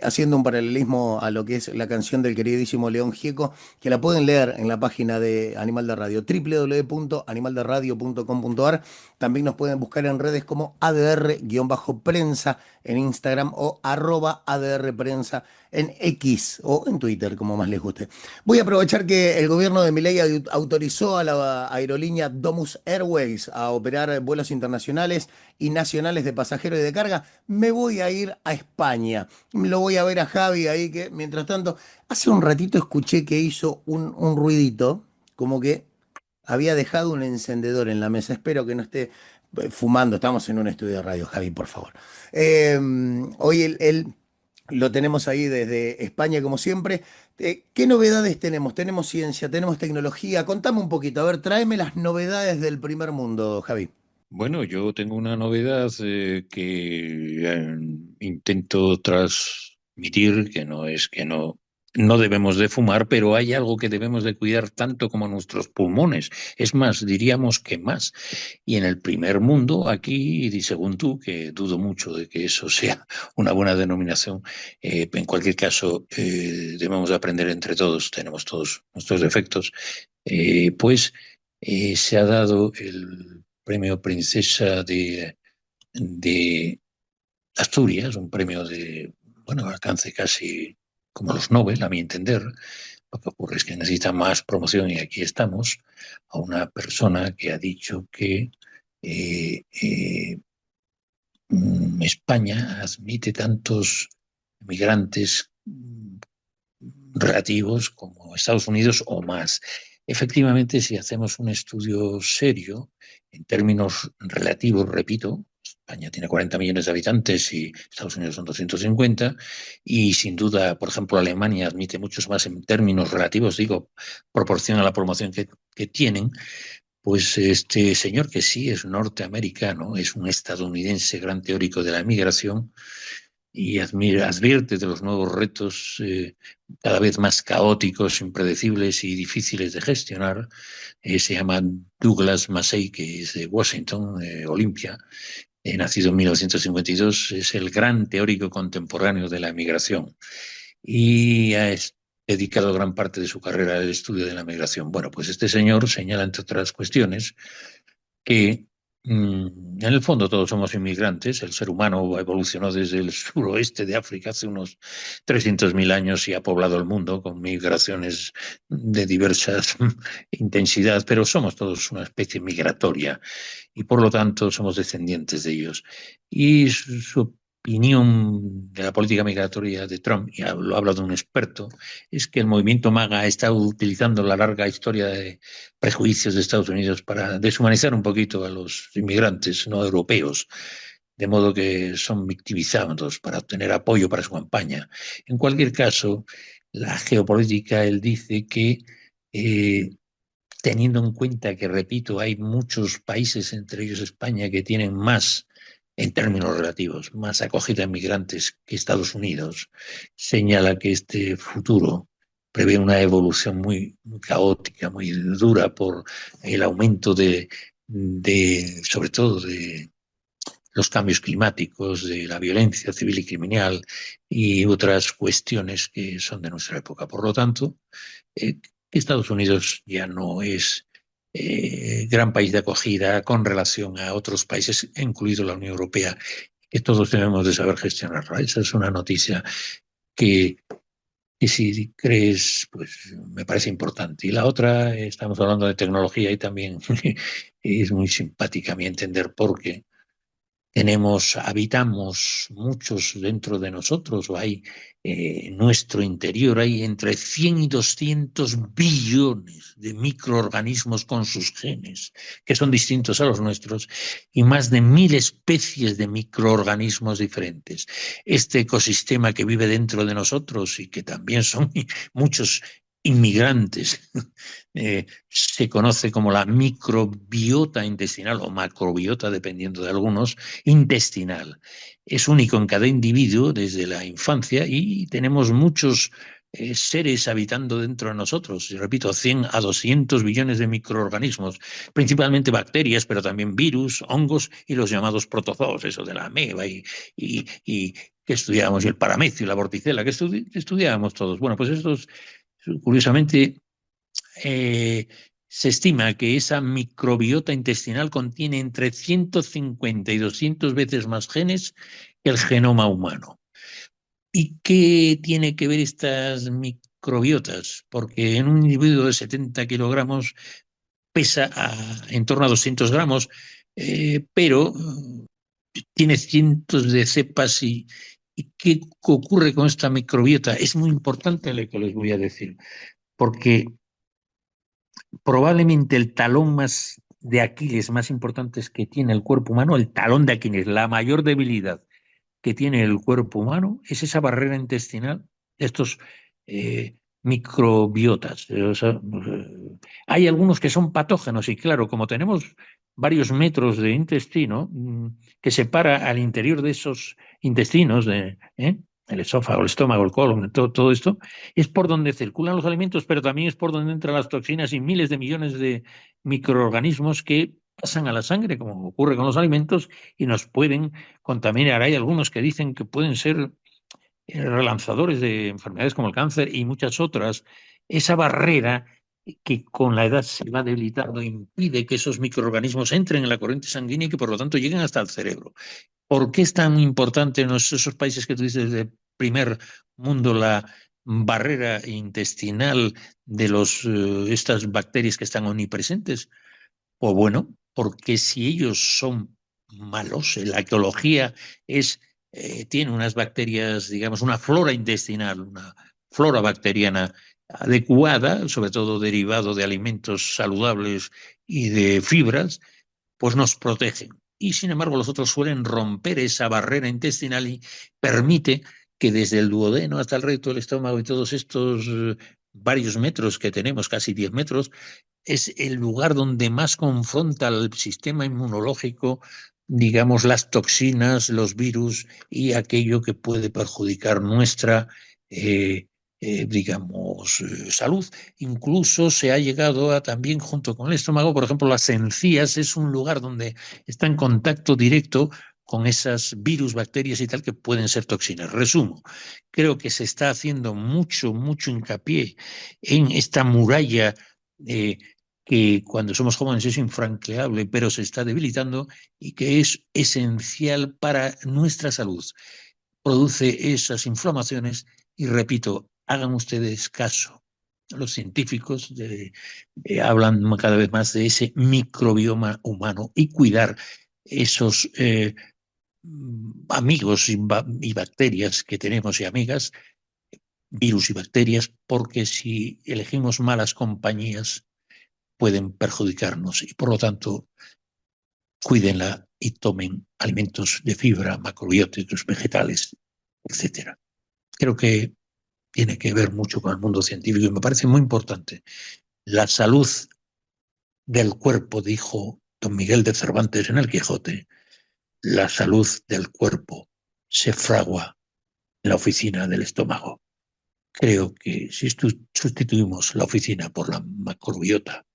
haciendo un paralelismo a lo que es la canción del queridísimo León Gieco, que la pueden leer en la página de Animal de Radio, www.animalderadio.com.ar. También nos pueden buscar en redes como ADR-prensa en Instagram o @ADRprensa en X o en Twitter, como más les guste. Voy a aprovechar que el gobierno de Milei autorizó a la aerolínea Domus Airways a operar vuelos internacionales y nacionales de pasajeros y de carga. Me voy a ir a España. Lo voy a ver a Javi ahí que, mientras tanto, hace un ratito escuché que hizo un ruidito, como que había dejado un encendedor en la mesa. Espero que no esté fumando. Estamos en un estudio de radio, Javi, por favor. Hoy él lo tenemos ahí desde España, como siempre. ¿Qué novedades tenemos? Tenemos ciencia, tenemos tecnología. Contame un poquito. A ver, tráeme las novedades del primer mundo, Javi. Bueno, yo tengo una novedad que intento transmitir, que no es que no debemos de fumar, pero hay algo que debemos de cuidar tanto como nuestros pulmones. Es más, diríamos que más. Y en el primer mundo, aquí, y según tú, que dudo mucho de que eso sea una buena denominación, en cualquier caso, debemos de aprender entre todos, tenemos todos nuestros defectos, pues se ha dado el premio Princesa de Asturias, un premio de, bueno, alcance casi como los Nobel, a mi entender. Lo que ocurre es que necesita más promoción y aquí estamos, a una persona que ha dicho que España admite tantos migrantes relativos como Estados Unidos o más. Efectivamente, si hacemos un estudio serio, en términos relativos, repito, España tiene 40 millones de habitantes y Estados Unidos son 250, y sin duda, por ejemplo, Alemania admite muchos más en términos relativos, digo, proporción a la promoción que tienen. Pues este señor, que sí es norteamericano, es un estadounidense, gran teórico de la migración, y advierte de los nuevos retos cada vez más caóticos, impredecibles y difíciles de gestionar. Se llama Douglas Massey, que es de Washington, Olympia, nacido en 1952, es el gran teórico contemporáneo de la migración y ha dedicado gran parte de su carrera al estudio de la migración. Bueno, pues este señor señala, entre otras cuestiones, que en el fondo todos somos inmigrantes. El ser humano evolucionó desde el suroeste de África hace unos 300.000 años y ha poblado el mundo con migraciones de diversas intensidad, pero somos todos una especie migratoria y por lo tanto somos descendientes de ellos. Y su opinión de la política migratoria de Trump, y lo habla de un experto, es que el movimiento MAGA ha estado utilizando la larga historia de prejuicios de Estados Unidos para deshumanizar un poquito a los inmigrantes no europeos, de modo que son victimizados para obtener apoyo para su campaña. En cualquier caso, la geopolítica, él dice que teniendo en cuenta que, repito, hay muchos países, entre ellos España, que tienen más, en términos relativos, más acogida a migrantes que Estados Unidos, señala que este futuro prevé una evolución muy, muy caótica, muy dura por el aumento sobre todo de los cambios climáticos, de la violencia civil y criminal y otras cuestiones que son de nuestra época. Por lo tanto, Estados Unidos ya no es gran país de acogida con relación a otros países, incluido la Unión Europea, que todos debemos de saber gestionarla. Esa es una noticia que Y si crees, pues me parece importante. Y la otra, estamos hablando de tecnología y también es muy simpática a mi entender porque habitamos muchos dentro de nosotros, o hay en nuestro interior, hay entre 100 y 200 billones de microorganismos con sus genes, que son distintos a los nuestros, y más de 1000 especies de microorganismos diferentes. Este ecosistema que vive dentro de nosotros y que también son muchos inmigrantes, se conoce como la microbiota intestinal o macrobiota, dependiendo de algunos, intestinal. Es único en cada individuo desde la infancia y tenemos muchos seres habitando dentro de nosotros. Y repito, 100 a 200 billones de microorganismos, principalmente bacterias, pero también virus, hongos y los llamados protozoos, eso de la ameba y que estudiábamos, y el paramecio y la vorticela, que estudiábamos todos. Bueno, pues estos, curiosamente, se estima que esa microbiota intestinal contiene entre 150 y 200 veces más genes que el genoma humano. ¿Y qué tiene que ver estas microbiotas? Porque en un individuo de 70 kilogramos pesa en torno a 200 gramos, pero tiene cientos de cepas. ¿Y qué ocurre con esta microbiota? Es muy importante lo que les voy a decir, porque probablemente el talón más de Aquiles más importante que tiene el cuerpo humano, el talón de Aquiles, la mayor debilidad que tiene el cuerpo humano es esa barrera intestinal, estos microbiotas. O sea, hay algunos que son patógenos y claro, como tenemos varios metros de intestino que separa al interior de esos intestinos, el esófago, el estómago, el colon, todo esto, es por donde circulan los alimentos, pero también es por donde entran las toxinas y miles de millones de microorganismos que pasan a la sangre, como ocurre con los alimentos, y nos pueden contaminar. Hay algunos que dicen que pueden ser relanzadores de enfermedades como el cáncer y muchas otras. Esa barrera que con la edad se va debilitando impide que esos microorganismos entren en la corriente sanguínea y que por lo tanto lleguen hasta el cerebro. ¿Por qué es tan importante en esos países que tú dices de primer mundo la barrera intestinal de estas bacterias que están omnipresentes? Pues bueno, porque si ellos son malos, la etiología tiene unas bacterias, digamos, una flora intestinal, una flora bacteriana adecuada, sobre todo derivado de alimentos saludables y de fibras, pues nos protegen. Y sin embargo, los otros suelen romper esa barrera intestinal y permite que desde el duodeno hasta el recto del estómago y todos estos varios metros que tenemos, casi 10 metros, es el lugar donde más confronta al sistema inmunológico, digamos, las toxinas, los virus y aquello que puede perjudicar nuestra, digamos, salud. Incluso se ha llegado a también, junto con el estómago, por ejemplo, las encías es un lugar donde está en contacto directo con esas virus, bacterias y tal que pueden ser toxinas. Resumo, creo que se está haciendo mucho hincapié en esta muralla que cuando somos jóvenes es infranqueable, pero se está debilitando y que es esencial para nuestra salud. Produce esas inflamaciones y, repito, hagan ustedes caso. Los científicos hablan cada vez más de ese microbioma humano y cuidar esos amigos y bacterias que tenemos y amigas, virus y bacterias, porque si elegimos malas compañías pueden perjudicarnos y por lo tanto cuídenla y tomen alimentos de fibra, macrobióticos, vegetales, etcétera. Creo que tiene que ver mucho con el mundo científico y me parece muy importante. La salud del cuerpo, dijo don Miguel de Cervantes en el Quijote, la salud del cuerpo se fragua en la oficina del estómago. Creo que si sustituimos la oficina por la macrobiota,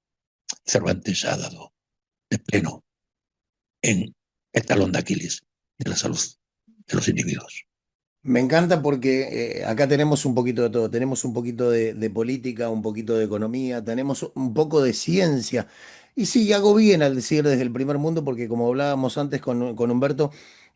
Cervantes ha dado de pleno en el talón de Aquiles de la salud de los individuos. Me encanta porque acá tenemos un poquito de todo, tenemos un poquito de política, un poquito de economía, tenemos un poco de ciencia Y sí, hago bien al decir desde el primer mundo, porque como hablábamos antes con Humberto,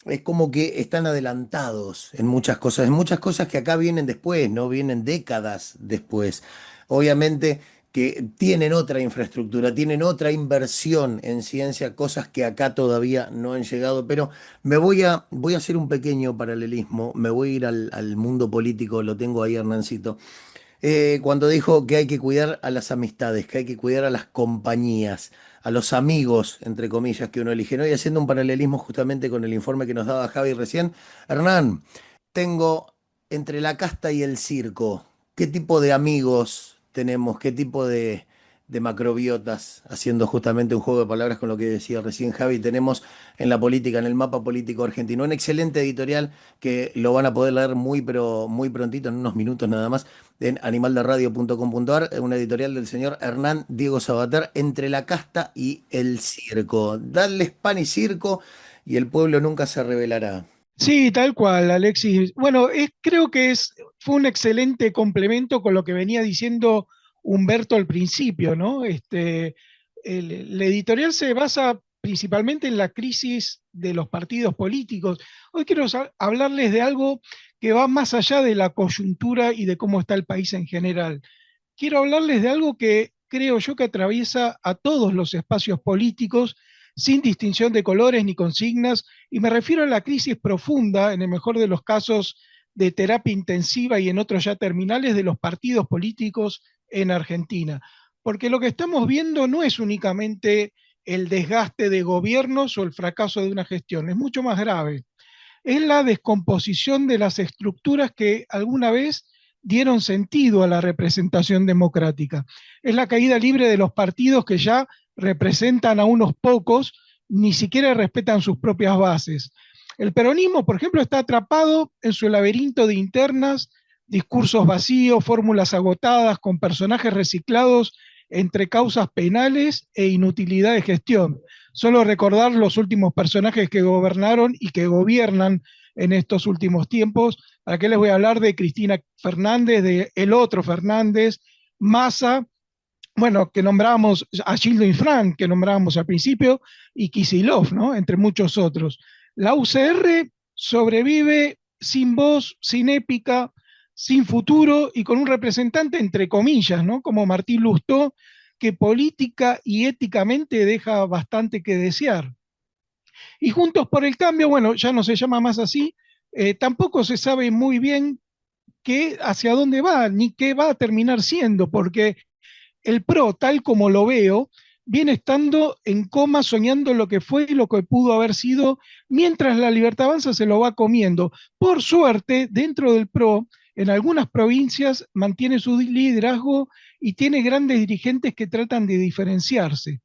es como que están adelantados en muchas cosas que acá vienen después, ¿no? Vienen décadas después. Obviamente que tienen otra infraestructura, tienen otra inversión en ciencia, cosas que acá todavía no han llegado, pero voy a hacer un pequeño paralelismo, me voy a ir al mundo político, lo tengo ahí, Hernancito. Cuando dijo que hay que cuidar a las amistades, que hay que cuidar a las compañías, a los amigos, entre comillas, que uno elige, ¿no? Y haciendo un paralelismo justamente con el informe que nos daba Javi recién. Hernán, tengo entre la casta y el circo, ¿qué tipo de amigos tenemos? ¿Qué tipo de macrobiotas? Haciendo justamente un juego de palabras con lo que decía recién Javi, tenemos en la política, en el mapa político argentino. Un excelente editorial que lo van a poder leer muy, pero muy prontito, en unos minutos nada más, en animalderadio.com.ar, una editorial del señor Hernán Diego Sabater, Entre la casta y el circo. Darles pan y circo y el pueblo nunca se rebelará. Sí, tal cual, Alexis. Bueno, creo que fue un excelente complemento con lo que venía diciendo Humberto al principio, ¿no? La editorial se basa principalmente en la crisis de los partidos políticos. Hoy quiero hablarles de algo que va más allá de la coyuntura y de cómo está el país en general. Quiero hablarles de algo que creo yo que atraviesa a todos los espacios políticos sin distinción de colores ni consignas, y me refiero a la crisis profunda, en el mejor de los casos, de terapia intensiva y en otros ya terminales de los partidos políticos en Argentina. Porque lo que estamos viendo no es únicamente el desgaste de gobiernos o el fracaso de una gestión, es mucho más grave. Es la descomposición de las estructuras que alguna vez dieron sentido a la representación democrática. Es la caída libre de los partidos que ya representan a unos pocos, ni siquiera respetan sus propias bases. El peronismo, por ejemplo, está atrapado en su laberinto de internas, discursos vacíos, fórmulas agotadas, con personajes reciclados entre causas penales e inutilidad de gestión. Solo recordar los últimos personajes que gobernaron y que gobiernan en estos últimos tiempos. ¿Para qué les voy a hablar de Cristina Fernández, de el otro Fernández, Massa, bueno, que nombrábamos a Gildo Infran, que nombrábamos al principio, y Kicillof, ¿no? Entre muchos otros. La UCR sobrevive sin voz, sin épica, sin futuro y con un representante entre comillas, ¿no? Como Martín Lustó, que política y éticamente deja bastante que desear. Y Juntos por el Cambio, bueno, ya no se llama más así, tampoco se sabe muy bien hacia dónde va, ni qué va a terminar siendo, porque el PRO, tal como lo veo, viene estando en coma, soñando lo que fue y lo que pudo haber sido, mientras la Libertad Avanza se lo va comiendo. Por suerte, dentro del PRO, en algunas provincias mantiene su liderazgo y tiene grandes dirigentes que tratan de diferenciarse.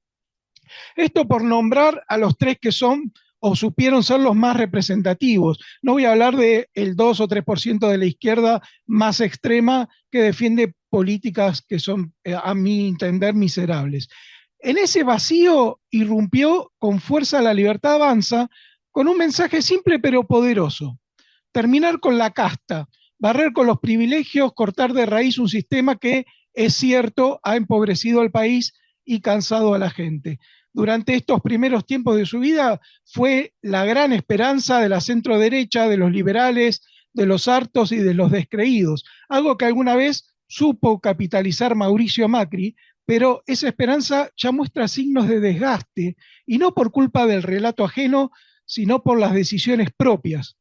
Esto por nombrar a los tres que son o supieron ser los más representativos. No voy a hablar del 2 o 3% de la izquierda más extrema que defiende políticas que son, a mi entender, miserables. En ese vacío irrumpió con fuerza la Libertad Avanza con un mensaje simple pero poderoso. Terminar con la casta, barrer con los privilegios, cortar de raíz un sistema que, es cierto, ha empobrecido al país y cansado a la gente. Durante estos primeros tiempos de su vida fue la gran esperanza de la centro-derecha, de los liberales, de los hartos y de los descreídos, algo que alguna vez supo capitalizar Mauricio Macri, pero esa esperanza ya muestra signos de desgaste, y no por culpa del relato ajeno, sino por las decisiones propias.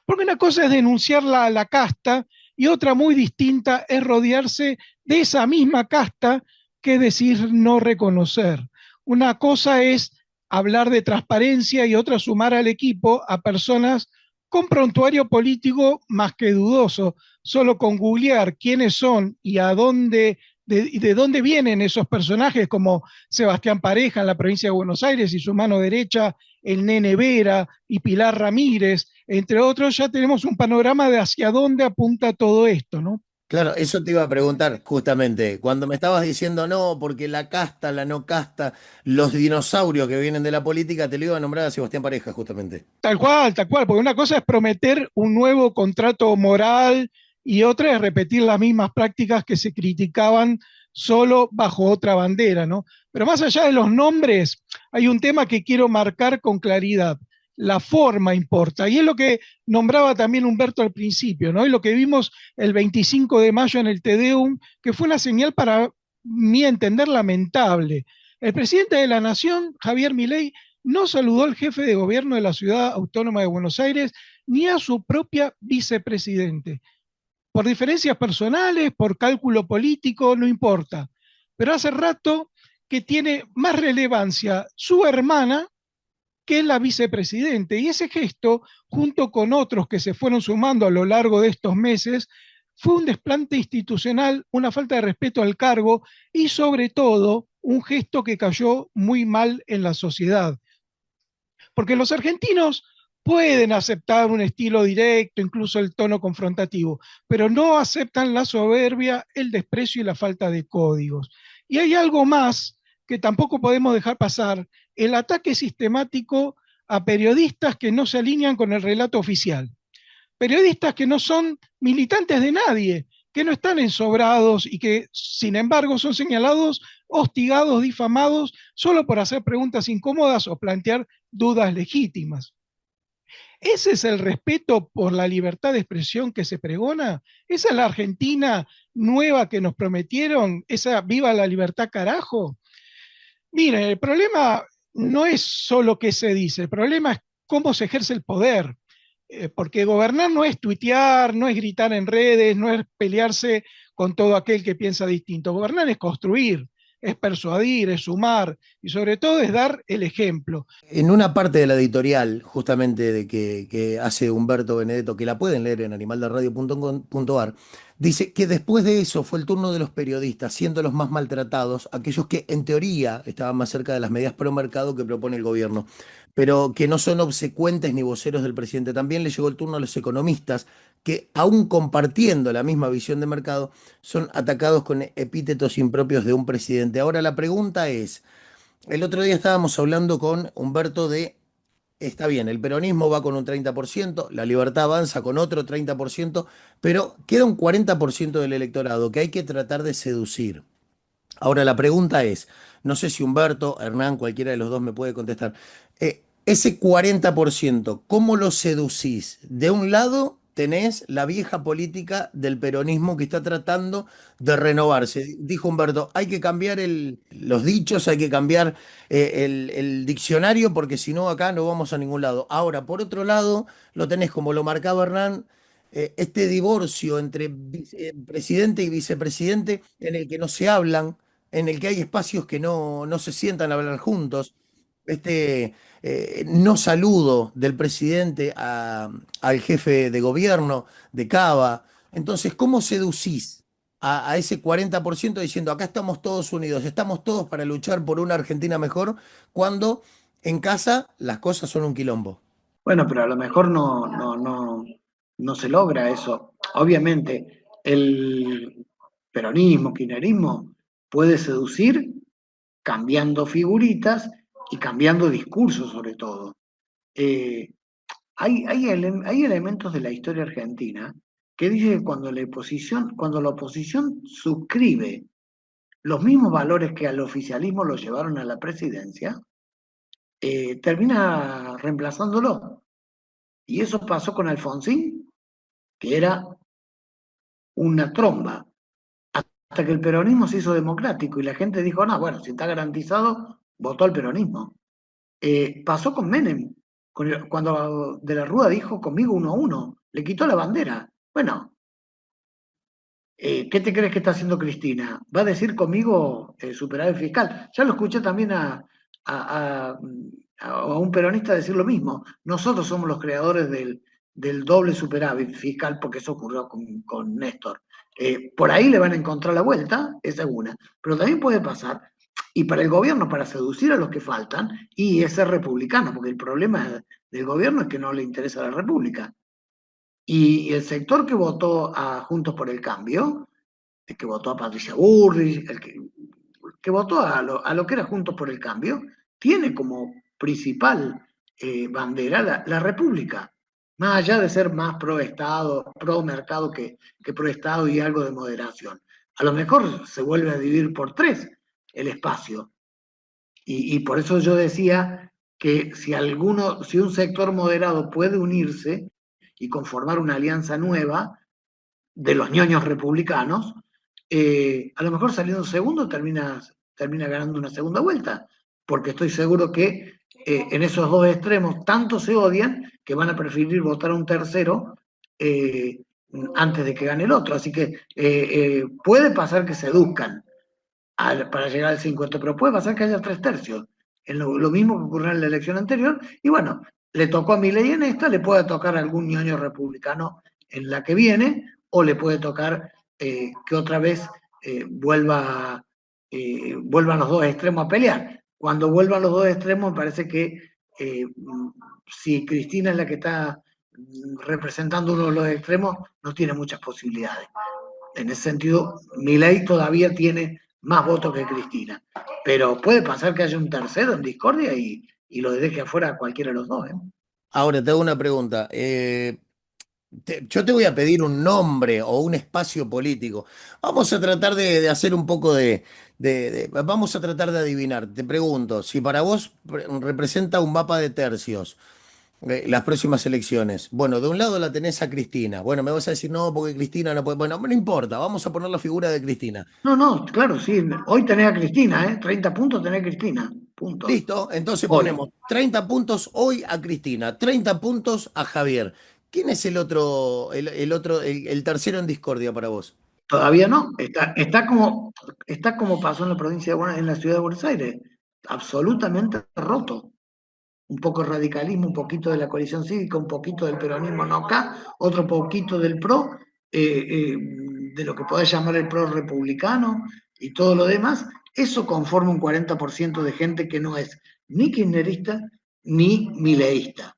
Porque una cosa es denunciarla a la casta y otra muy distinta es rodearse de esa misma casta, que decir no reconocer. Una cosa es hablar de transparencia y otra sumar al equipo a personas con prontuario político más que dudoso. Solo con googlear quiénes son y de dónde vienen esos personajes, como Sebastián Pareja en la provincia de Buenos Aires y su mano derecha, el Nene Vera y Pilar Ramírez, entre otros, ya tenemos un panorama de hacia dónde apunta todo esto, ¿no? Claro, eso te iba a preguntar justamente. Cuando me estabas diciendo no, porque la casta, la no casta, los dinosaurios que vienen de la política, te lo iba a nombrar a Sebastián Pareja, justamente. Tal cual, porque una cosa es prometer un nuevo contrato moral y otra es repetir las mismas prácticas que se criticaban solo bajo otra bandera, ¿no? Pero más allá de los nombres, hay un tema que quiero marcar con claridad. La forma importa, y es lo que nombraba también Humberto al principio, ¿no? Y lo que vimos el 25 de mayo en el Te Deum, que fue una señal para mi entender lamentable. El presidente de la Nación, Javier Milei, no saludó al jefe de gobierno de la Ciudad Autónoma de Buenos Aires ni a su propia vicepresidente. Por diferencias personales, por cálculo político, no importa. Pero hace rato que tiene más relevancia su hermana que la vicepresidente. Y ese gesto, junto con otros que se fueron sumando a lo largo de estos meses, fue un desplante institucional, una falta de respeto al cargo y sobre todo un gesto que cayó muy mal en la sociedad. Porque los argentinos pueden aceptar un estilo directo, incluso el tono confrontativo, pero no aceptan la soberbia, el desprecio y la falta de códigos. Y hay algo más que tampoco podemos dejar pasar, el ataque sistemático a periodistas que no se alinean con el relato oficial. Periodistas que no son militantes de nadie, que no están ensobrados y que, sin embargo, son señalados, hostigados, difamados, solo por hacer preguntas incómodas o plantear dudas legítimas. ¿Ese es el respeto por la libertad de expresión que se pregona? ¿Esa es la Argentina nueva que nos prometieron? ¿Esa viva la libertad carajo? Miren, el problema no es solo qué se dice, el problema es cómo se ejerce el poder. Porque gobernar no es tuitear, no es gritar en redes, no es pelearse con todo aquel que piensa distinto. Gobernar es construir, es persuadir, es sumar y sobre todo es dar el ejemplo. En una parte de la editorial, justamente que hace Humberto Benedetto, que la pueden leer en animalderradio.com.ar, dice que después de eso fue el turno de los periodistas, siendo los más maltratados, aquellos que en teoría estaban más cerca de las medidas pro mercado que propone el gobierno, pero que no son obsecuentes ni voceros del presidente. También le llegó el turno a los economistas, que aún compartiendo la misma visión de mercado, son atacados con epítetos impropios de un presidente. Ahora la pregunta es, el otro día estábamos hablando con Humberto de, está bien, el peronismo va con un 30%, la Libertad Avanza con otro 30%, pero queda un 40% del electorado que hay que tratar de seducir. Ahora la pregunta es, no sé si Humberto, Hernán, cualquiera de los dos me puede contestar, ese 40%, ¿cómo lo seducís? De un lado tenés la vieja política del peronismo que está tratando de renovarse. Dijo Humberto, hay que cambiar los dichos, hay que cambiar el diccionario, porque si no acá no vamos a ningún lado. Ahora, por otro lado, lo tenés como lo marcaba Hernán, este divorcio entre presidente y vicepresidente en el que no se hablan, en el que hay espacios que no se sientan a hablar juntos. Este no saludo del presidente al jefe de gobierno de Cava. Entonces, ¿cómo seducís a ese 40% diciendo acá estamos todos unidos, estamos todos para luchar por una Argentina mejor, cuando en casa las cosas son un quilombo? Bueno, pero a lo mejor no se logra eso. Obviamente, el peronismo, kirchnerismo puede seducir cambiando figuritas y cambiando discursos sobre todo. Hay elementos de la historia argentina que dice que cuando la oposición suscribe los mismos valores que al oficialismo lo llevaron a la presidencia, termina reemplazándolo. Y eso pasó con Alfonsín, que era una tromba, hasta que el peronismo se hizo democrático y la gente dijo, no, bueno, si está garantizado, votó al peronismo. Pasó con Menem, cuando De la Rúa dijo conmigo 1-1, le quitó la bandera. Bueno, ¿qué te crees que está haciendo Cristina? ¿Va a decir conmigo superávit fiscal? Ya lo escuché también a un peronista decir lo mismo. Nosotros somos los creadores del doble superávit fiscal, porque eso ocurrió con Néstor. Por ahí le van a encontrar la vuelta, esa es una. Pero también puede pasar, y para el gobierno, para seducir a los que faltan, y es ser republicano, porque el problema del gobierno es que no le interesa la república. Y el sector que votó a Juntos por el Cambio, el que votó a Patricia Bullrich, el que votó a lo que era Juntos por el Cambio, tiene como principal bandera la república, más allá de ser más pro Estado, pro mercado que pro Estado y algo de moderación. A lo mejor se vuelve a dividir por 3 el espacio. Y por eso yo decía que si un sector moderado puede unirse y conformar una alianza nueva de los ñoños republicanos, a lo mejor saliendo segundo termina ganando una segunda vuelta, porque estoy seguro que en esos dos extremos tanto se odian que van a preferir votar a un tercero antes de que gane el otro. Así que puede pasar que se seduzcan para llegar al 50, pero puede pasar que haya 3/3. Lo mismo que ocurrió en la elección anterior, y bueno, le tocó a Milei en esta, le puede tocar a algún ñoño republicano en la que viene, o le puede tocar que otra vez vuelvan los dos extremos a pelear. Cuando vuelvan los dos extremos, me parece que si Cristina es la que está representando uno de los extremos, no tiene muchas posibilidades. En ese sentido, Milei todavía tiene más votos que Cristina. Pero puede pasar que haya un tercero en discordia y lo deje afuera a cualquiera de los dos. Ahora te hago una pregunta. Yo te voy a pedir un nombre o un espacio político. Vamos a tratar de hacer un poco vamos a tratar de adivinar. Te pregunto, si para vos representa un mapa de tercios las próximas elecciones. Bueno, de un lado la tenés a Cristina. Bueno, me vas a decir, no, porque Cristina no puede. Bueno, no importa, vamos a poner la figura de Cristina. No, claro, sí. Hoy tenés a Cristina, 30 puntos tenés a Cristina. Punto. Listo, entonces Hoy. ponemos 30 puntos hoy a Cristina, 30 puntos a Javier. ¿Quién es el tercero en discordia para vos? Todavía no. Está como pasó en la provincia en la ciudad de Buenos Aires. Absolutamente roto. Un poco de radicalismo, un poquito de la coalición cívica, un poquito del peronismo no acá, otro poquito del PRO, de lo que podés llamar el PRO republicano y todo lo demás. Eso conforma un 40% de gente que no es ni kirchnerista ni mileísta,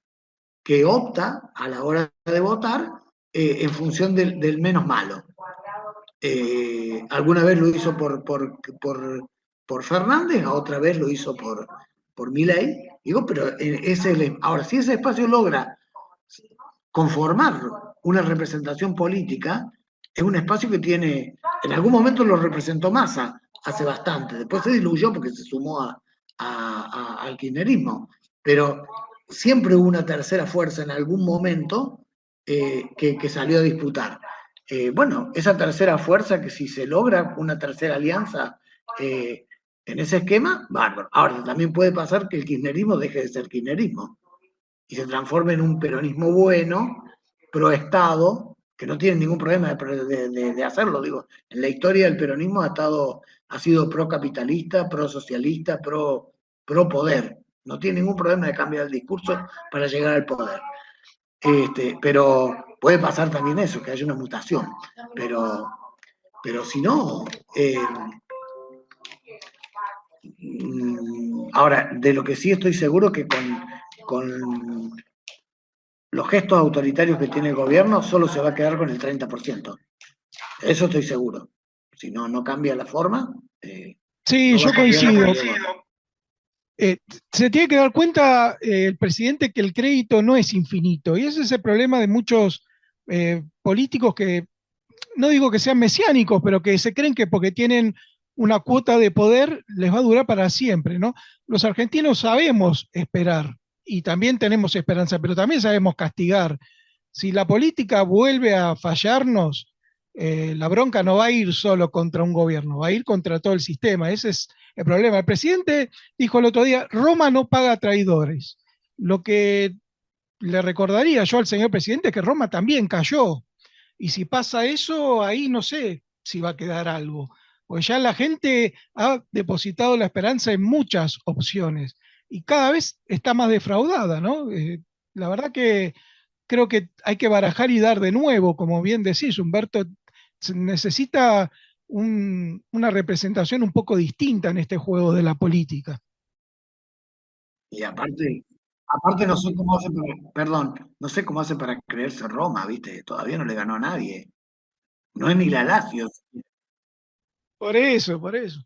que opta a la hora de votar en función del menos malo. Alguna vez lo hizo por Fernández, otra vez lo hizo por Milei. Digo, pero ahora, si ese espacio logra conformar una representación política, es un espacio que tiene, en algún momento lo representó Massa, hace bastante, después se diluyó porque se sumó al kirchnerismo, pero siempre hubo una tercera fuerza en algún momento que salió a disputar. Bueno, esa tercera fuerza, que si se logra una tercera alianza en ese esquema, bárbaro. Ahora, también puede pasar que el kirchnerismo deje de ser kirchnerismo y se transforme en un peronismo bueno, pro Estado, que no tiene ningún problema de hacerlo. Digo, en la historia del peronismo ha sido pro capitalista, pro socialista, pro poder. No tiene ningún problema de cambiar el discurso para llegar al poder. Pero puede pasar también eso, que haya una mutación. Pero si no, ahora, de lo que sí estoy seguro que con los gestos autoritarios que tiene el gobierno, solo se va a quedar con el 30%. Eso estoy seguro. Si no cambia la forma. Sí, no yo coincido. Se tiene que dar cuenta el presidente que el crédito no es infinito, y ese es el problema de muchos políticos que, no digo que sean mesiánicos, pero que se creen que porque tienen una cuota de poder les va a durar para siempre, ¿no? Los argentinos sabemos esperar y también tenemos esperanza, pero también sabemos castigar. Si la política vuelve a fallarnos, la bronca no va a ir solo contra un gobierno, va a ir contra todo el sistema. Ese es el problema. El presidente dijo el otro día, Roma no paga traidores. Lo que le recordaría yo al señor presidente es que Roma también cayó. Y si pasa eso, ahí no sé si va a quedar algo. Pues ya la gente ha depositado la esperanza en muchas opciones y cada vez está más defraudada, ¿no? La verdad que creo que hay que barajar y dar de nuevo, como bien decís, Humberto, se necesita una representación un poco distinta en este juego de la política. Y aparte no sé cómo hace no sé cómo hace para creerse Roma, ¿viste? Todavía no le ganó a nadie. No es ni la Lazio. Por eso, por eso.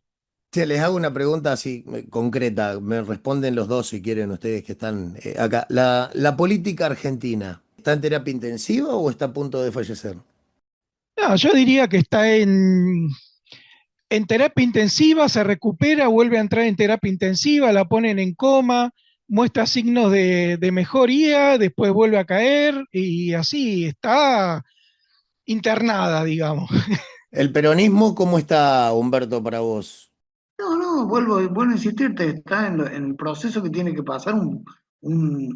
Che, les hago una pregunta así concreta. Me responden los dos si quieren ustedes que están acá. ¿La política argentina está en terapia intensiva o está a punto de fallecer? No, yo diría que está en en terapia intensiva, se recupera, vuelve a entrar en terapia intensiva, la ponen en coma, muestra signos de mejoría, después vuelve a caer y así está internada, digamos. ¿El peronismo cómo está, Humberto, para vos? No, vuelvo a insistirte, está en el proceso que tiene que pasar un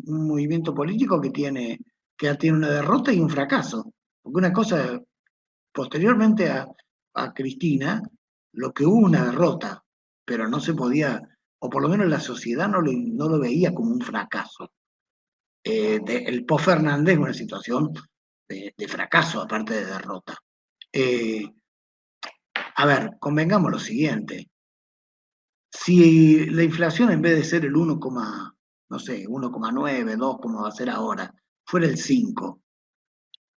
movimiento político que tiene una derrota y un fracaso. Porque una cosa, posteriormente a Cristina, lo que hubo una derrota, pero no se podía, o por lo menos la sociedad no lo veía como un fracaso. El post-Fernández es una situación de fracaso, aparte de derrota. Eh, a ver, convengamos lo siguiente. Si la inflación en vez de ser el 1, no sé, 1,9, 2, como va a ser ahora, fuera el 5,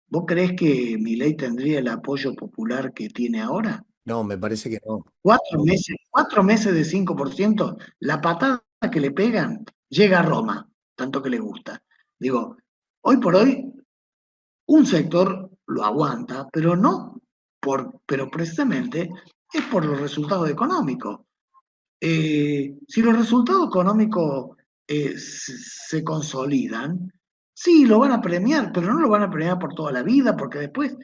¿vos creés que Milei tendría el apoyo popular que tiene ahora? No, me parece que no. 4 meses de 5%, la patada que le pegan llega a Roma, tanto que le gusta. Digo, hoy por hoy un sector lo aguanta, pero precisamente es por los resultados económicos. Si los resultados económicos se consolidan, sí, lo van a premiar, pero no lo van a premiar por toda la vida, porque después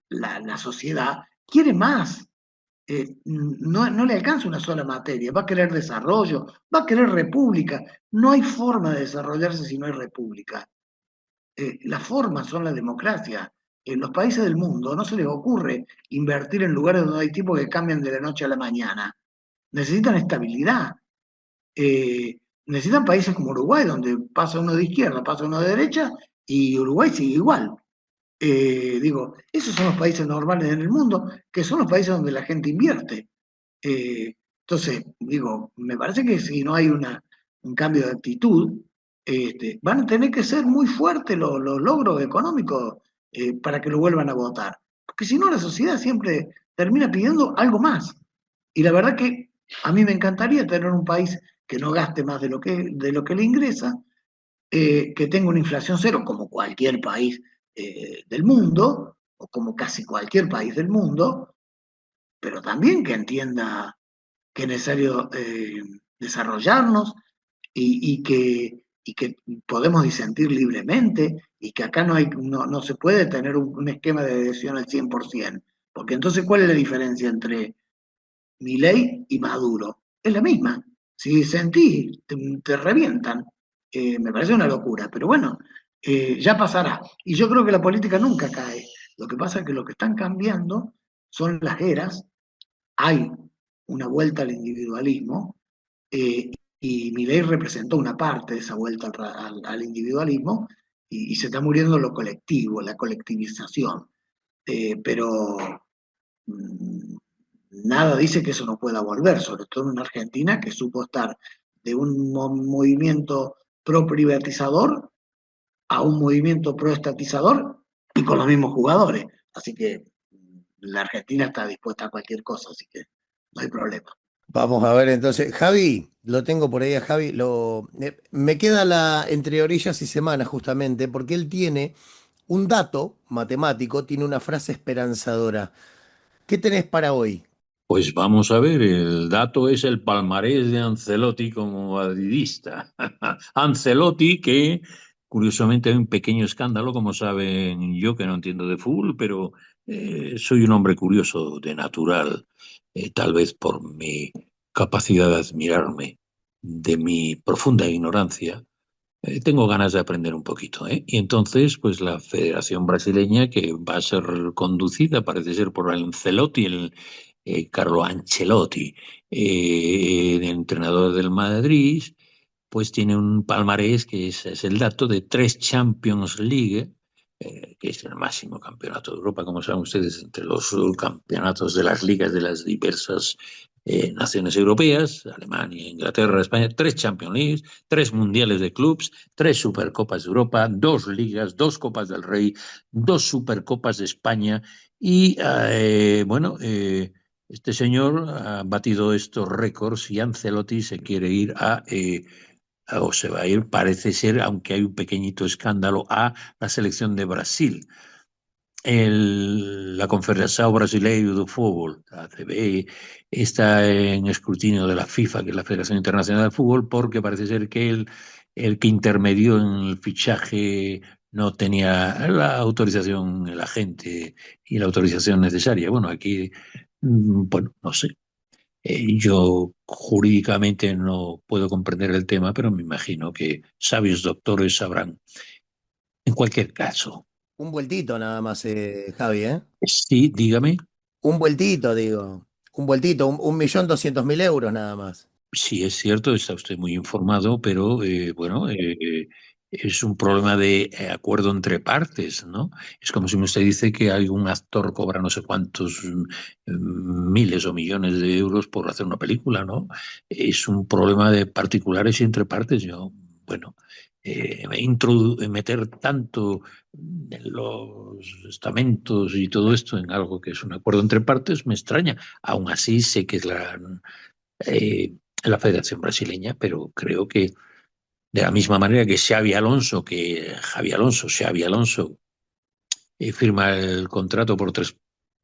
la sociedad quiere más. No le alcanza una sola materia, va a querer desarrollo, va a querer república. No hay forma de desarrollarse si no hay república. Las formas son la democracia. En los países del mundo no se les ocurre invertir en lugares donde hay tipos que cambian de la noche a la mañana. Necesitan estabilidad. Necesitan países como Uruguay, donde pasa uno de izquierda, pasa uno de derecha, y Uruguay sigue igual. Digo, esos son los países normales en el mundo, que son los países donde la gente invierte. Entonces, digo, me parece que si no hay un cambio de actitud, van a tener que ser muy fuertes los logros económicos para que lo vuelvan a votar. Porque si no, la sociedad siempre termina pidiendo algo más. Y la verdad que a mí me encantaría tener un país que no gaste más de lo que le ingresa, que tenga una inflación cero, como cualquier país del mundo, o como casi cualquier país del mundo, pero también que entienda que es necesario desarrollarnos y que podemos disentir libremente y que acá no se puede tener un esquema de adhesión al 100%. Porque entonces, ¿cuál es la diferencia entre Milei y Maduro? Es la misma. Si disentís, te revientan. Me parece una locura, pero bueno, ya pasará. Y yo creo que la política nunca cae. Lo que pasa es que lo que están cambiando son las eras. Hay una vuelta al individualismo, y Milei representó una parte de esa vuelta al individualismo, y se está muriendo lo colectivo, la colectivización. Pero nada dice que eso no pueda volver, sobre todo en una Argentina que supo estar de un movimiento pro-privatizador a un movimiento pro-estatizador y con los mismos jugadores. Así que la Argentina está dispuesta a cualquier cosa, así que no hay problema. Vamos a ver entonces. Javi, lo tengo por ahí a Javi. Me queda entre orillas y semanas justamente, porque él tiene un dato matemático, tiene una frase esperanzadora. ¿Qué tenés para hoy? Pues vamos a ver, el dato es el palmarés de Ancelotti como madridista. Ancelotti, que curiosamente hay un pequeño escándalo, como saben yo que no entiendo de fútbol, pero soy un hombre curioso de natural, tal vez por mi capacidad de admirarme de mi profunda ignorancia. Tengo ganas de aprender un poquito, ¿eh? Y entonces, pues la Federación Brasileña, que va a ser conducida, parece ser por Ancelotti, Carlo Ancelotti, el entrenador del Madrid, pues tiene un palmarés que es el dato de 3 Champions League, que es el máximo campeonato de Europa, como saben ustedes, entre los campeonatos de las ligas de las diversas naciones europeas, Alemania, Inglaterra, España, 3 Champions League, 3 mundiales de clubs, 3 Supercopas de Europa, 2 ligas, 2 Copas del Rey, 2 Supercopas de España y, este señor ha batido estos récords y Ancelotti se quiere ir o se va a ir, parece ser, aunque hay un pequeñito escándalo, a la selección de Brasil. la Confederación Brasileira de Fútbol, la CBI, está en escrutinio de la FIFA, que es la Federación Internacional de Fútbol, porque parece ser que el que intermedió en el fichaje no tenía la autorización, el agente y la autorización necesaria. Bueno, aquí, bueno, no sé. Yo jurídicamente no puedo comprender el tema, pero me imagino que sabios doctores sabrán. En cualquier caso, Un vueltito nada más, Javi, ¿eh? sí, dígame. Un vueltito, digo. Un vueltito, 1.200.000 euros nada más. Sí, es cierto, está usted muy informado, pero bueno, es un problema de acuerdo entre partes, ¿no? Es como si usted dice que hay un actor cobra no sé cuántos miles o millones de euros por hacer una película, ¿no? Es un problema de particulares y entre partes. Yo, bueno, meter tanto en los estamentos y todo esto en algo que es un acuerdo entre partes me extraña. Aún así sé que es eh, la Federación Brasileña, pero creo que de la misma manera que Xavi Alonso firma el contrato por 3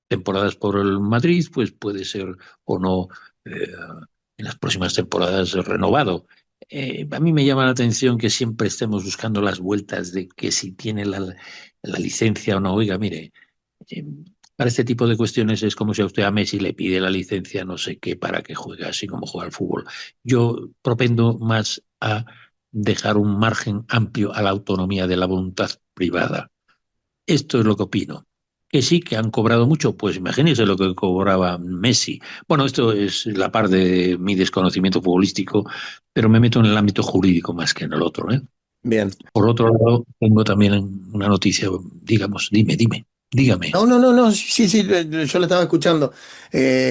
temporadas por el Madrid, pues puede ser o no en las próximas temporadas renovado. A mí me llama la atención que siempre estemos buscando las vueltas de que si tiene la licencia o no. Oiga, mire, eh, para este tipo de cuestiones es como si a usted a Messi le pide la licencia no sé qué para que juegue así como juega al fútbol. Yo propendo más a dejar un margen amplio a la autonomía de la voluntad privada. Esto es lo que opino. Que sí, que han cobrado mucho, pues imagínense lo que cobraba Messi. Bueno, esto es la parte de mi desconocimiento futbolístico, pero me meto en el ámbito jurídico más que en el otro, ¿eh? Bien. Por otro lado, tengo también una noticia, digamos, dígame. No, no, no, no, sí, sí, yo lo estaba escuchando.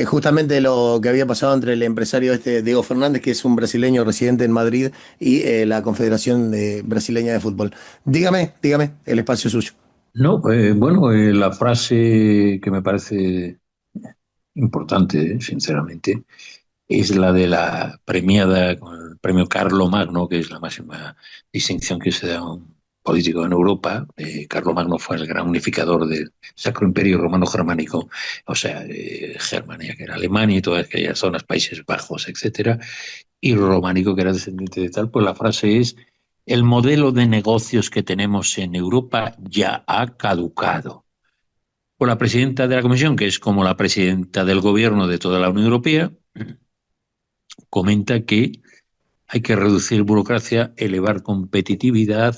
Justamente lo que había pasado entre el empresario Diego Fernández, que es un brasileño residente en Madrid, y la Confederación Brasileña de Fútbol. Dígame, el espacio es suyo. No, bueno, la frase que me parece importante, sinceramente, es la de la premiada con el premio Carlomagno, que es la máxima distinción que se da a un político en Europa. Carlomagno fue el gran unificador del Sacro Imperio Romano Germánico, o sea, Germania, que era Alemania y todas aquellas zonas, Países Bajos, etcétera, y románico, que era descendiente de tal. Pues la frase es: el modelo de negocios que tenemos en Europa ya ha caducado. Por la presidenta de la Comisión, que es como la presidenta del gobierno de toda la Unión Europea, comenta que hay que reducir burocracia, elevar competitividad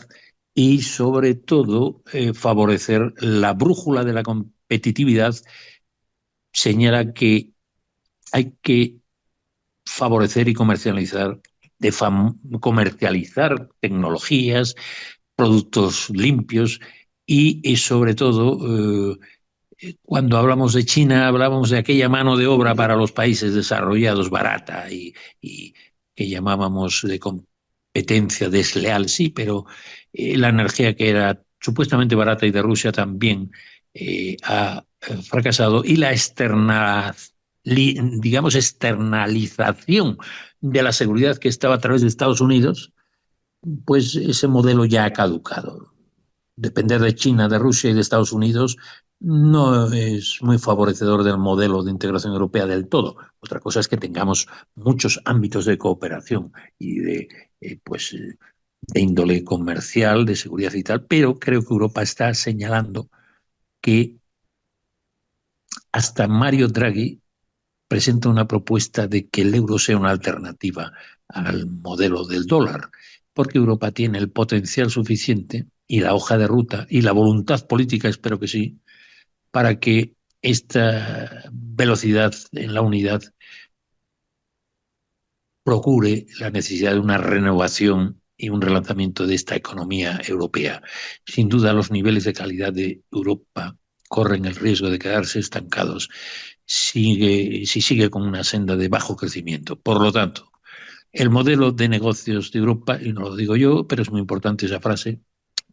y, sobre todo, favorecer la brújula de la competitividad. Señala que hay que favorecer y comercializar tecnologías, productos limpios y sobre todo, cuando hablamos de China, hablamos de aquella mano de obra para los países desarrollados barata y que llamábamos de competencia desleal, sí, pero la energía que era supuestamente barata y de Rusia también ha fracasado, y la externalización de la seguridad que estaba a través de Estados Unidos, pues ese modelo ya ha caducado. Depender de China, de Rusia y de Estados Unidos no es muy favorecedor del modelo de integración europea del todo. Otra cosa es que tengamos muchos ámbitos de cooperación y de índole comercial, de seguridad y tal, pero creo que Europa está señalando que hasta Mario Draghi presenta una propuesta de que el euro sea una alternativa al modelo del dólar, porque Europa tiene el potencial suficiente y la hoja de ruta y la voluntad política, espero que sí, para que esta velocidad en la unidad procure la necesidad de una renovación y un relanzamiento de esta economía europea. Sin duda, los niveles de calidad de Europa corren el riesgo de quedarse estancados si sigue con una senda de bajo crecimiento. Por lo tanto, el modelo de negocios de Europa, y no lo digo yo, pero es muy importante esa frase,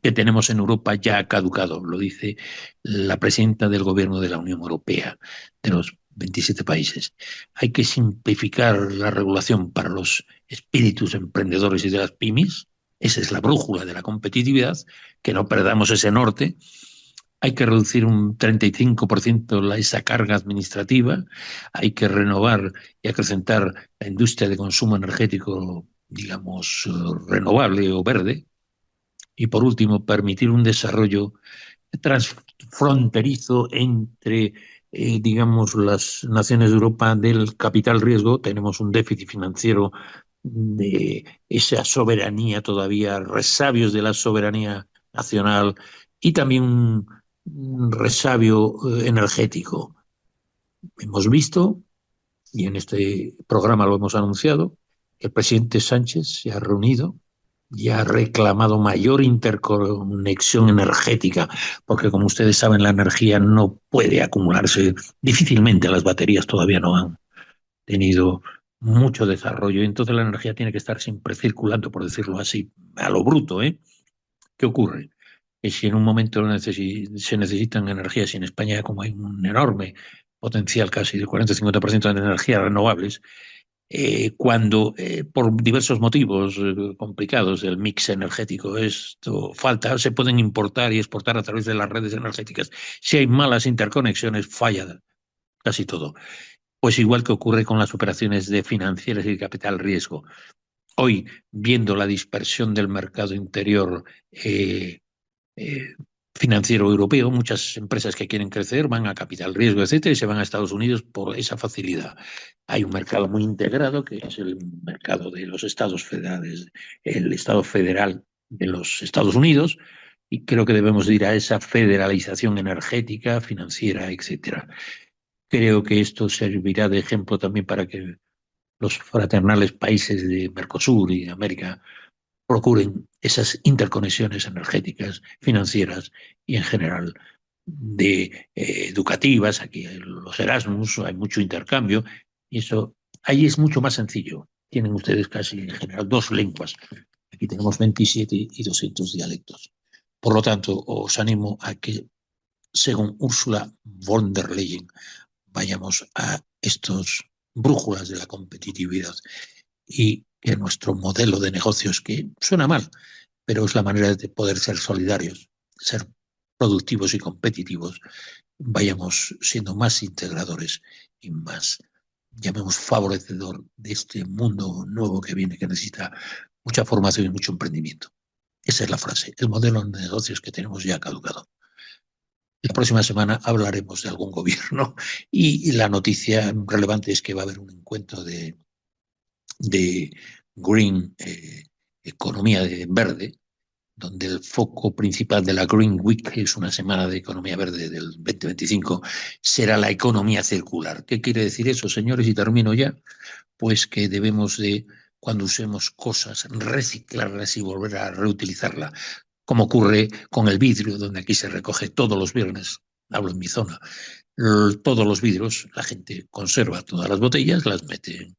que tenemos en Europa ya ha caducado, lo dice la presidenta del Gobierno de la Unión Europea, de los 27 países. Hay que simplificar la regulación para los espíritus emprendedores y de las pymes. Esa es la brújula de la competitividad, que no perdamos ese norte. Hay que reducir un 35% esa carga administrativa, hay que renovar y acrecentar la industria de consumo energético, digamos, renovable o verde. Y por último, permitir un desarrollo transfronterizo entre, digamos, las naciones de Europa del capital riesgo. Tenemos un déficit financiero de esa soberanía todavía, resabios de la soberanía nacional y también un resabio energético. Hemos visto, y en este programa lo hemos anunciado, que el presidente Sánchez se ha reunido y ha reclamado mayor interconexión energética, porque como ustedes saben, la energía no puede acumularse difícilmente, las baterías todavía no han tenido mucho desarrollo, entonces la energía tiene que estar siempre circulando, por decirlo así, a lo bruto, ¿eh? ¿Qué ocurre? Que si en un momento se necesitan energías, y en España como hay un enorme potencial, casi del 40-50% de energías renovables, cuando por diversos motivos complicados del mix energético esto falta, se pueden importar y exportar a través de las redes energéticas. Si hay malas interconexiones, falla casi todo. Pues igual que ocurre con las operaciones de financieras y de capital riesgo. Hoy, viendo la dispersión del mercado interior financiero europeo, muchas empresas que quieren crecer van a capital riesgo, etcétera, y se van a Estados Unidos por esa facilidad. Hay un mercado muy integrado, que es el mercado de los estados federales, el estado federal de los Estados Unidos, y creo que debemos ir a esa federalización energética, financiera, etcétera. Creo que esto servirá de ejemplo también para que los fraternales países de Mercosur y de América procuren esas interconexiones energéticas, financieras y en general educativas. Aquí hay los Erasmus, hay mucho intercambio y eso ahí es mucho más sencillo. Tienen ustedes casi en general 2 lenguas. Aquí tenemos 27 y 200 dialectos. Por lo tanto, os animo a que, según Ursula von der Leyen, vayamos a estos brújulas de la competitividad y que nuestro modelo de negocios, que suena mal, pero es la manera de poder ser solidarios, ser productivos y competitivos, vayamos siendo más integradores y más, llamemos, favorecedor de este mundo nuevo que viene, que necesita mucha formación y mucho emprendimiento. Esa es la frase. El modelo de negocios que tenemos ya ha caducado. La próxima semana hablaremos de algún gobierno y la noticia relevante es que va a haber un encuentro de Green, economía verde, donde el foco principal de la Green Week, que es una semana de economía verde del 2025, será la economía circular. ¿Qué quiere decir eso, señores? Y termino ya. Pues que debemos de, cuando usemos cosas, reciclarlas y volver a reutilizarlas, como ocurre con el vidrio, donde aquí se recoge todos los viernes, hablo en mi zona, todos los vidrios, la gente conserva todas las botellas, las mete en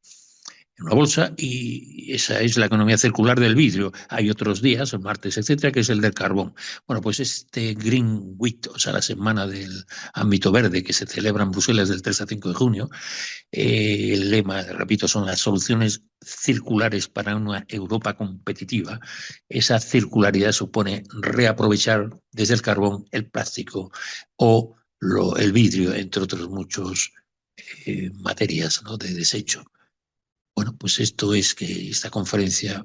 una bolsa y esa es la economía circular del vidrio. Hay otros días, el martes, etcétera, que es el del carbón. Bueno, pues este Green Week, o sea, la semana del ámbito verde que se celebra en Bruselas del 3 a 5 de junio, el lema, repito, son las soluciones circulares para una Europa competitiva. Esa circularidad supone reaprovechar desde el carbón el plástico o el vidrio, entre otros muchos materias, ¿no?, de desecho. Bueno, pues esto es que esta conferencia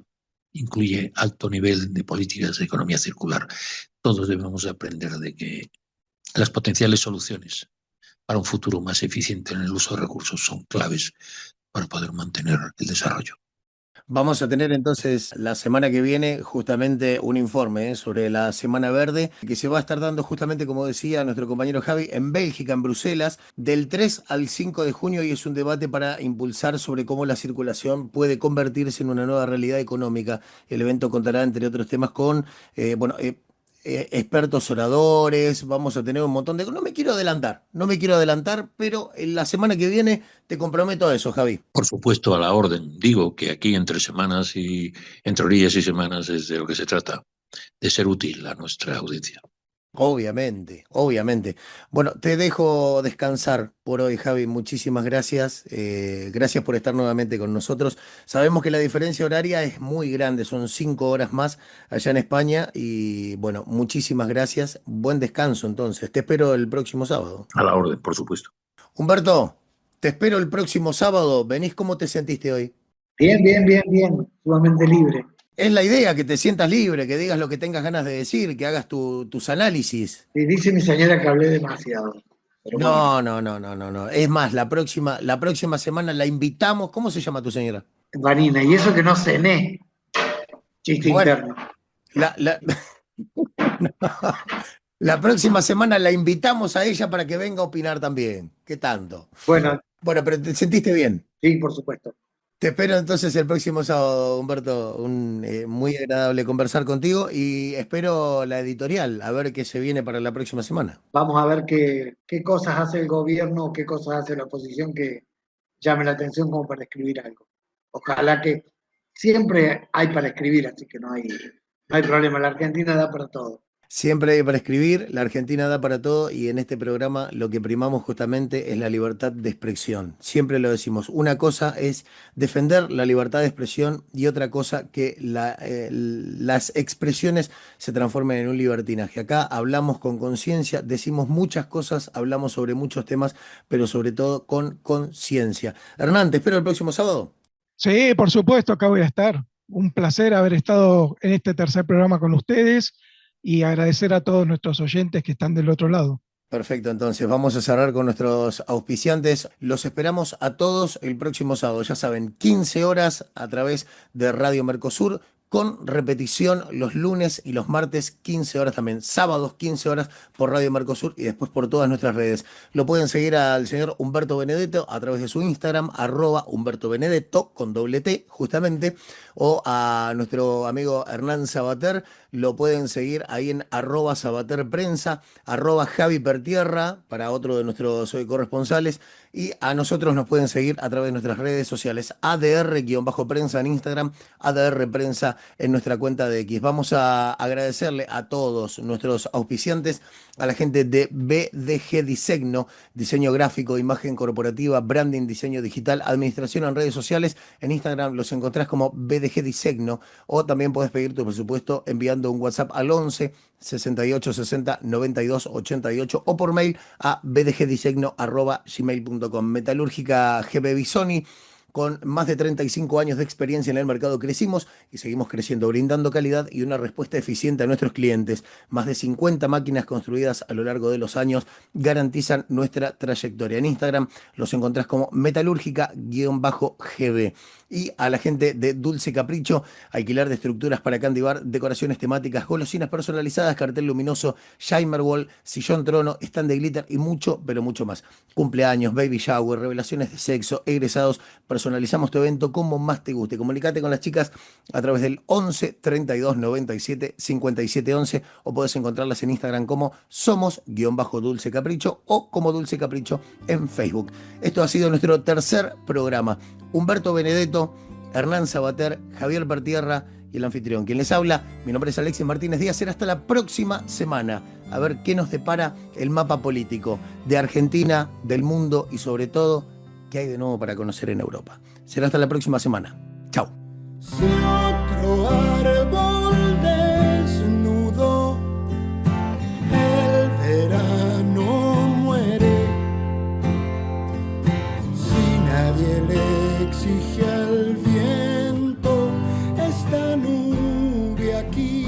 incluye alto nivel de políticas de economía circular. Todos debemos aprender de que las potenciales soluciones para un futuro más eficiente en el uso de recursos son claves para poder mantener el desarrollo. Vamos a tener entonces la semana que viene justamente un informe sobre la Semana Verde que se va a estar dando justamente, como decía nuestro compañero Javi, en Bélgica, en Bruselas, del 3 al 5 de junio, y es un debate para impulsar sobre cómo la circulación puede convertirse en una nueva realidad económica. El evento contará, entre otros temas, con expertos oradores. Vamos a tener un montón de... No me quiero adelantar, pero en la semana que viene te comprometo a eso, Javi. Por supuesto, a la orden. Digo que aquí entre semanas y entre días y semanas es de lo que se trata, de ser útil a nuestra audiencia. Obviamente, obviamente. Bueno, te dejo descansar por hoy, Javi. Muchísimas gracias. Gracias por estar nuevamente con nosotros. Sabemos que la diferencia horaria es muy grande, son 5 horas más allá en España. Y bueno, muchísimas gracias. Buen descanso entonces. Te espero el próximo sábado. A la orden, por supuesto. Humberto, te espero el próximo sábado. Venís, ¿cómo te sentiste hoy? Bien, bien, bien, bien, sumamente libre. Es la idea, que te sientas libre, que digas lo que tengas ganas de decir, que hagas tus análisis. Y dice mi señora que hablé demasiado. Pero bueno, No. Es más, la próxima semana la invitamos. ¿Cómo se llama tu señora? Vanina, y eso que no cené. Chiste Bueno, interno. la, la- la próxima semana la invitamos a ella para que venga a opinar también. ¿Qué tanto? Bueno, Bueno, pero te sentiste bien. sí, por supuesto. Te espero entonces el próximo sábado, Humberto. Muy agradable conversar contigo y espero la editorial, a ver qué se viene para la próxima semana. Vamos a ver qué cosas hace el gobierno, qué cosas hace la oposición que llame la atención como para escribir algo. Ojalá que siempre hay para escribir, así que no hay problema. La Argentina da para todo. Siempre hay para escribir, la Argentina da para todo y en este programa lo que primamos justamente es la libertad de expresión. Siempre lo decimos, una cosa es defender la libertad de expresión y otra cosa que las expresiones se transformen en un libertinaje. Acá hablamos con conciencia, decimos muchas cosas, hablamos sobre muchos temas, pero sobre todo con conciencia. Hernán, te espero el próximo sábado. Sí, por supuesto, acá voy a estar. Un placer haber estado en este tercer programa con ustedes y agradecer a todos nuestros oyentes que están del otro lado. Perfecto, entonces vamos a cerrar con nuestros auspiciantes. Los esperamos a todos el próximo sábado. Ya saben, 15 horas a través de Radio Mercosur, con repetición los lunes y los martes, 15 horas también. Sábados, 15 horas por Radio Mercosur y después por todas nuestras redes. Lo pueden seguir al señor Humberto Benedetto a través de su Instagram, @Humberto Benedetto, con doble T, justamente, o a nuestro amigo Hernán Sabater. Lo pueden seguir ahí en @SabaterPrensa, @Javi Pertierra, para otro de nuestros corresponsales. Y a nosotros nos pueden seguir a través de nuestras redes sociales, ADR-prensa en Instagram, ADR Prensa en nuestra cuenta de X. Vamos a agradecerle a todos nuestros auspiciantes, a la gente de BDG Disegno, diseño gráfico, imagen corporativa, branding, diseño digital, administración en redes sociales. En Instagram los encontrás como BDG Disegno, o también podés pedir tu presupuesto enviando un WhatsApp al 11 68 60 92 88 o por mail a bdgdisegno@gmail.com. Metalúrgica GB Bisoni, con más de 35 años de experiencia en el mercado, crecimos y seguimos creciendo, brindando calidad y una respuesta eficiente a nuestros clientes. Más de 50 máquinas construidas a lo largo de los años garantizan nuestra trayectoria. En Instagram los encontrás como metalúrgica-GB. Y a la gente de Dulce Capricho, alquilar de estructuras para candy bar, decoraciones temáticas, golosinas personalizadas, cartel luminoso, Shimer Wall, sillón trono, stand de glitter y mucho, pero mucho más. Cumpleaños, baby shower, revelaciones de sexo, egresados, personalizamos tu evento como más te guste. Comunicate con las chicas a través del 11 32 97 57 11 o podés encontrarlas en Instagram como somos-Dulce Capricho o como Dulce Capricho en Facebook. Esto ha sido nuestro tercer programa. Humberto Benedetto, Hernán Sabater, Javier Pertierra y el anfitrión. Quien les habla, mi nombre es Alexis Martínez Díaz. Será hasta la próxima semana. A ver qué nos depara el mapa político de Argentina, del mundo y sobre todo, qué hay de nuevo para conocer en Europa. Será hasta la próxima semana. Chao. Si otro árbol desnudo, el verano muere. Si nadie le exige al viento esta nube aquí.